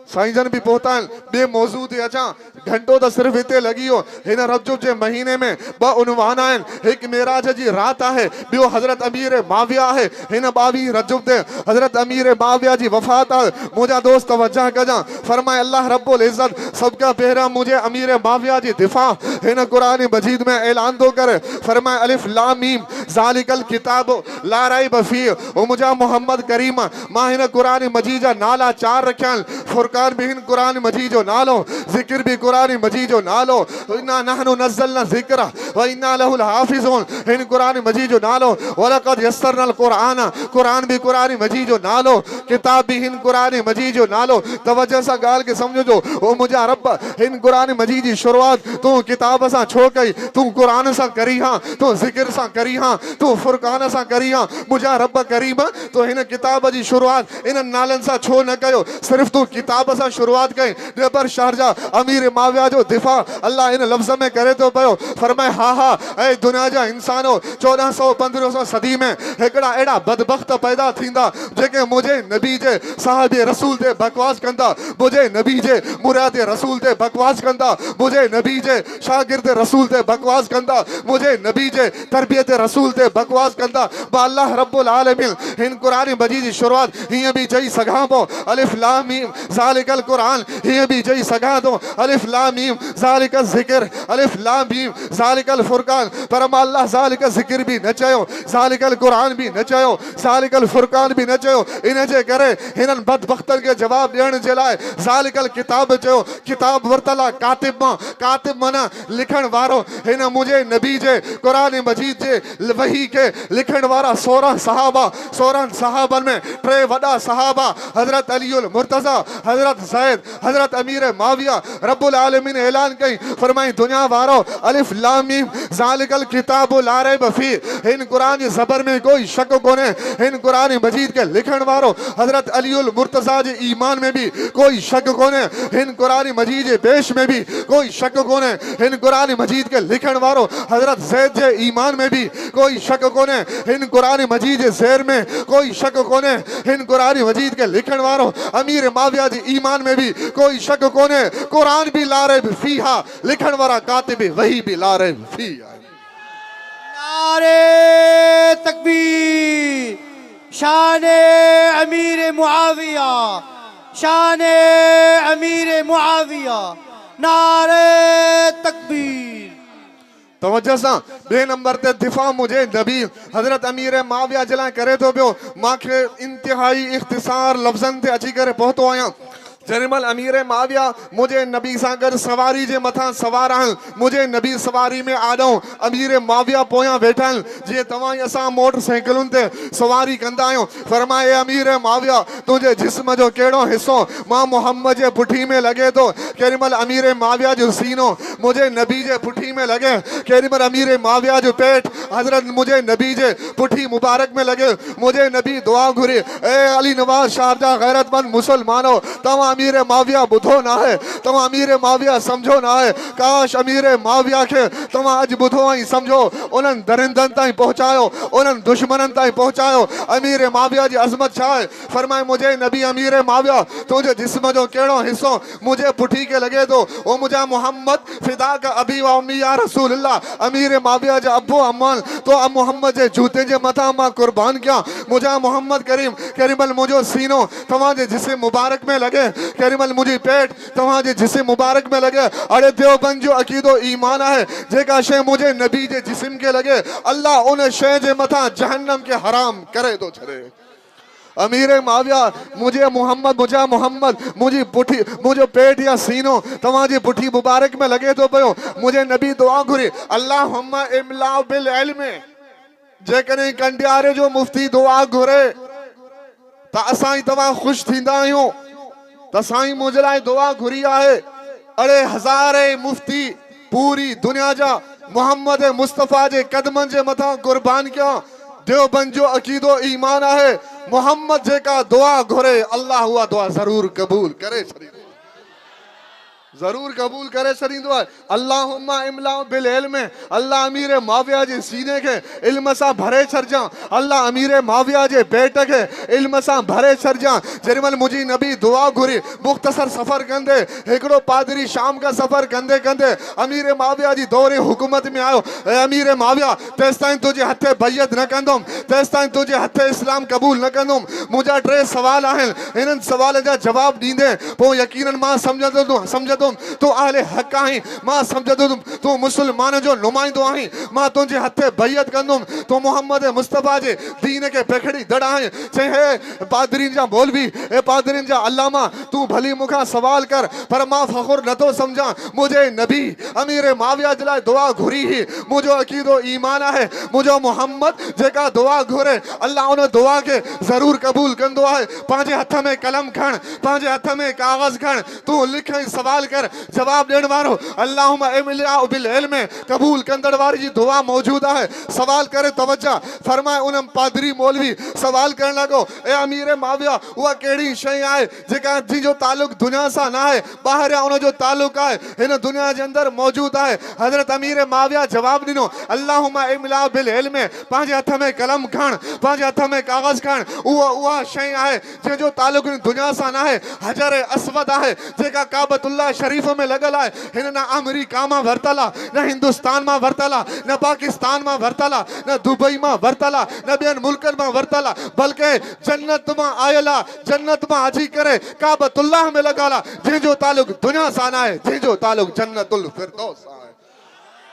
साईं जन भी पहुता आहिनि ॿिए मौज़ू ते अचां घंटो तो सिर्फ हिते लगी वियो। हिन रजब जे महीने में 2 उनवान आहिनि हिकु मेराज जी रात है ॿियो हज़रत अमीर माविया है। हिन 22 रजब ते हज़रत अमीर माविया जी वफ़ात है। मुझा दोस्त तवज्जो कजां फरमाए अल्लाह रब्बुल इज़्ज़त सब का पहिरियां मुझे अमीर माविया जी दिफ़ा हिन कुरान मजीद में ऐलान तो करे फरमाए अलिफ लाम मीम ज़ालिकल किताब ला रैब फीह। ओ मुझा मोहम्मद करीम मां हिन कुरान मजीद जा नाला 4 रखिया आहिनि फुरकान भी हिन कुरान मजीद जो नालो ज़िक्र भी कुरान मजीद जो नालो इन्ना नहनु नज़्ज़लना ज़िक्रा व इन्ना लहु हाफ़िज़ून हिन कुरान मजीद जो नालो वलक़द यस्सरनल कुरान कुरान भी कुरान मजीद जो नालो किताब भी हिन कुरान मजीद जो नालो। तवज्जो सां ॻाल्हि खे समझो ओ मुझा रब हिन कुरान मजीद जी शुरुआत तू किताब सां छो कई तू कुरान सां करी हां तू ज़िक्र सां करी हां तू फुरकान सां करिया मुझा रब करीम तो हिन किताब जी शुरुआत इन नालन सां छो न कयो सिर्फ तू किताब सां शुरुआत कई जबर शाहजहां अमीर माविया जो दिफा अल्लाह इन लफ्ज़ में करे तो पयो फरमाए हा हा ऐ दुनिया जा इंसानो 1400-1500 सदी में एकड़ा एड़ा बदबख्त पैदा थींदा जेके मुझे नबी जे साहब रसूल ते बकवास कंदा मुझे नबी जे मुराद रसूल ते बकवास कंदा मुझे नबी जे शागिर्द रसूल ते बकवास कंदा मुझे नबी जे तरबियत रसूल ते बकवास कंदा बा अल्लाह रब्बुल आलमीन हिन कुरान मजीद जी शुरुआत हिय भी चई सघां पो अलिफ लाम मीम ज़ालिकल कुरान हिय भी चई सघां तो अलिफ लाम मीम ज़ालिकल ज़िक्र अलिफ लाम मीम ज़ालिकल फुरकान पर मां अल्लाह ज़ालिकल ज़िक्र भी न चयो ज़ालिकल कुरान भी न चयो ज़ालिकल फुरकान भी न चयो इन जे करे हिनन बदबख्तन के जवाब ॾियण जे लाइ ज़ालिकल किताब चयो किताब वरतला कातिब मां कातिब माना लिखण वारो हिन मुझे नबी जे कुरान मजीद जे वही के लिखण वारा 16 सहाबन में 3 वडा सहाबा हजरत अलीउल मुर्तजा हजरत ज़ैद हजरत अमीर माविया रब्बुल आलमीन ऐलान कई फरमाई दुनिया वारो अलिफ लाम मीम ज़ालिकल किताब ला रैब फी हिन कुरान जी ज़बर में कोई शक कोने हिन कुरान मजीद के लिखण वारो हजरत अलीउल मुर्तजा जे ईमान में भी कोई शक कोने हिन कुरान मजीद जे पेश में भी कोई शक कोने हिन कुरान मजीद के लिखण वारो हजरत ज़ैद जे ईमान में भी कोई शक कोने हिन कुरान मजीद जे ज़ेर में कोई शक कोने हिन कुरान मजीद के लिखण वारो अमीर माविया जे ईमान में भी कोई शक कोने कुरान भी ला रैब फीहा लिखण वारा कातिब वही भी ला रैब फीहा नारे तकबीर शाने अमीर मुआविया शाने अमीर मुआविया नारे तकबीर तवज्जो सां बे नंबर ते दिफा मुझे नबी हजरत अमीर माविया जला करे तो पियो मांखे इंतहाई इख्तिसार लफ्ज़न ते अची करे पहुतो आया जरिमल अमीर माविया मुझे नबी सां गॾु सवारी जे मथां सवार आहिनि मुझे नबी सवारी में आॾऊं अमीर माविया पोयां वेठा आहिनि जीअं तव्हां असां मोटरसाइकिलुनि ते सवारी कंदा आहियूं फरमाए अमीर माविया तुंहिंजे जिस्म जो कहिड़ो हिसो मां मोहम्मद जे पुठी में लॻे थो केॾीमहिल अमीर माविया जो सीनो मुझे नबी जे पुठी में लॻे केॾीमहिल अमीर माविया जो पेट हज़रत मुझे नबी जे पुठी मुबारक में लॻे मुझे नबी दुआ घुरी ए अली नवाज़ शाहजहां गैरतमंद मुसलमानो तव्हां अमीर माविया बुधो ना है तव्हां अमीर माविया समझो ना है काश अमीर माविया के तव्हां अज बुधो ऐं समझो उन्हनि दरिंदनि ताईं पहुचायो उन्हनि दुश्मननि ताईं पहुचायो अमीर माविया जी अज़मत छा आहे फरमाए मुझे नबी अमीर माविया तुंहिंजे जिस्म जो कहिड़ो हिस्सो मुझे पुठी के लॻे थो ओ मुंहिंजा मोहम्मद फिदा का अबी व उम्मी या रसूल अल्लाह अमीर माविया जा अबो अमान तो अब मोहम्मद जे जूते जे मथां मां कुर्बान कयां मुंहिंजा मोहम्मद करीम केॾीमहिल मुंहिंजो सीनो तव्हांजे जिस्म मुबारक में लॻे केॾीमहिल मुंहिंजी पेट तव्हांजे जिस्म मुबारक में लॻे अड़े देवबंद जो अक़ीदो ईमान आहे जेका शइ मुंहिंजे नबी जे जिस्म के लॻे अल्लाह उन शइ जे मथां जहन्नम के हराम करे थो छॾे अमीर माविया मुझे मोहम्मद मुझी पुठी मुझो पेट या सीनो तव्हांजी पुठी मुबारक में लगे तो पियो मुझे नबी दुआ घुरी अल्लाहुम्मा इमला बिल इल्म जेकॾहिं कंडियारे जो मुफ्ती दुआ घुरे त असां तव्हां ख़ुशि थींदा आहियूं त साईं मुंहिंजे लाइ दुआ घुरी आहे अड़े हज़ारे मुफ्ती पूरी दुनिया जा मोहम्मद मुस्तफ़ा जे कदमनि जे मथां कुर्बान कया देवबंद जो अक़ीदो ईमान आहे मोहम्मद जेका दुआ घुरे अल्लाह उहा दुआ ज़रूर कबूल करे छॾींदो ज़रूर कबूल करे छॾींदो आहे अल्लाहुम्मा इमला बिल इल्म अल्लाह अमीर माविया जे सीने के इल्म सां भरे छॾिजां अल्लाह अमीर माविया जे पेट के इल्म सां भरे छॾिजां जेॾीमहिल मुंहिंजी नबी दुआ घुरी मुख़्तसर सफ़र कंदे हिकिड़ो पादरी शाम का सफ़र कंदे कंदे अमीर माविया जी दौरे हुकूमत में आयो अमीर माविया तेसिताईं तुंहिंजे हथे बैयत न कंदुमि तेसिताईं तुंहिंजे हथे इस्लाम क़बूल न कंदुमि मुंहिंजा 3 सुवाल आहिनि हिननि सुवाल जा जवाब ॾींदे पोइ यकीनन मां सम्झंदुमि तू अहले हक़ आहीं मां सम्झंदुमि तू मुसलमान जो नुमाइंदो आहीं मां तुंहिंजे हथे बैयत कंदुमि तू मोहम्मद मुस्तफ़ा जे दीन के पेखड़ी दड़ आहीं चई हे पादरीन जा मौलवी हे पादरीन जा अल्लामा तू भली मूंखां सवाल कर पर मां फ़खुर नथो सम्झां मुंहिंजे नबी अमीर माविया जे लाइ दुआ घुरी ही मुंहिंजो अक़ीदो ईमान आहे मुंहिंजो मोहम्मद जेका दुआ घुरे अल्लाह उन दुआ के ज़रूर क़बूल कंदो आहे पंहिंजे हथ में कलम खण पंहिंजे हथ में कागज़ खण तू लिख ऐं सवाल कर जवाब ॾियण वारो अल्लाहुम्मा इमला बिल इल्म कबूल कंदड़ वारी जी दुआ मौजूद है। सवाल करे तवज्जा फरमाए उन पादरी मौलवी सवाल करण लॻो ए अमीर माविया उहा कहिड़ी शइ आहे जेका जो ताल्लुक दुनिया सां न आहे ॿाहिरियां उन जो ताल्लुक आहे हिन दुनिया जे अंदरि मौजूद आहे। हज़रत अमीर माविया जवाब ॾिनो अल्लाहुम्मा इमला बिल इल्म पंहिंजे हथ में कलम खण पंहिंजे हथ में कागज़ खण उहा शइ आहे जंहिंजो ताल्लुक दुनिया सां न आहे। हजर असवद आहे जेका काबतुल्लाह शरीफ में लॻल आहे हिन न अमेरिका मां वरितल आहे न हिंदुस्तान मां वरितल आहे न पाकिस्तान मां वरितल आहे न दुबई मां वरितल आहे न ॿियनि मुल्कनि मां वरितल आहे बल्कि जन्नत मां आयल आहे जन्नत मां अची करे काबतुल्लाह में लॻल आहे जंहिंजो ताल्लुक दुनिया सां न आहे जंहिंजो ताल्लुक जन्नतुल फिरदौस आहे।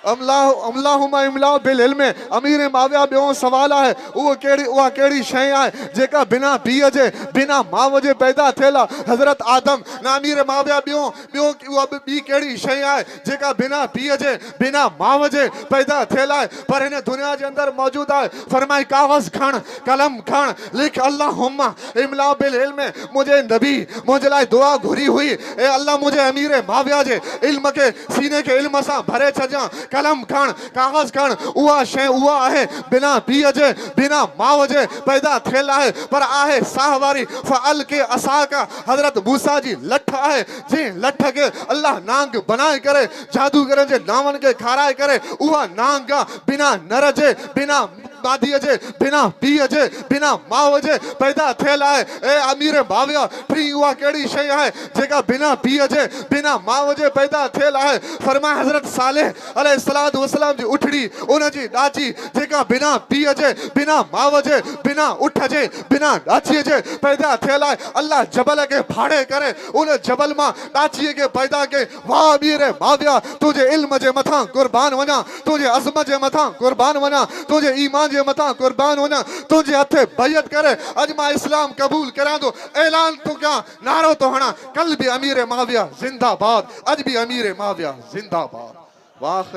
अल्लाहुम्मा इमला बिल इल्म अमीर माविया ॿियो सवाल आहे उहा कहिड़ी शइ आहे जेका बिना पीउ जे बिना माउ जे पैदा थियल आहे। हज़रत आदम न अमीर माविया ॿियो उहा ॿी कहिड़ी शइ आहे जेका बिना पीउ जे बिना माउ जे पैदा थियल आहे पर हिन दुनिया जे अंदरि मौजूद आहे। फरमाई कागज़ खण कलम खण लिख अल्लाहुम्मा इमला बिल इल्म मुंहिंजे नबी मुंहिंजे लाइ दुआ घुरी हुई ए अल्लाह मुंहिंजे अमीर माविया जे इल्म खे सीने खे इल्म सां भरे छॾियां। कलम खण कागज़ खण उहा शइ उहा आहे बिना पीउ जे बिना माउ जे पैदा थियल आहे पर आहे साह वारी फअल के असा का हज़रत मूसा जी लठ आहे जंहिं लठ खे अल्लाह नांग बनाए करे जादूगर जे नावनि खे खाराए करे उहा नांग बिना नर जे बिना दादीअ जे बिना पीउ जे बिना माउ जे पैदा थियल आहे। ए अमीर माविया टी उहा कहिड़ी शइ आहे जेका बिना पीउ जे बिना माउ जे पैदा थियल आहे। फरमाए हज़रत सालेह अलैहिस्सलातु वस्सलाम जी उठड़ी उन जी ॾाची जेका बिना पीउ जे बिना माउ जे बिना उठ जे बिना ॾाचीअ जे पैदा थियल आहे। अल्लाह जबल खे फाड़े करे उन जबल मां ॾाचीअ खे पैदा कई। वाह अमीर माविया तुंहिंजे इल्म जे मथां कुर्बान वञा तुंहिंजे अज़म जे मथां कुर्बान वञा तुंहिंजे ईमान जे मथां कुर्बान वञा तुंहिंजे हथे बैयत करे अॼु मां इस्लाम क़बूल करियां थो ऐलान थो कयां नारो थो हणां कल बि अमीर माविया ज़िंदाबाद अॼु बि अमीर माविया ज़िंदाबाद। वाह।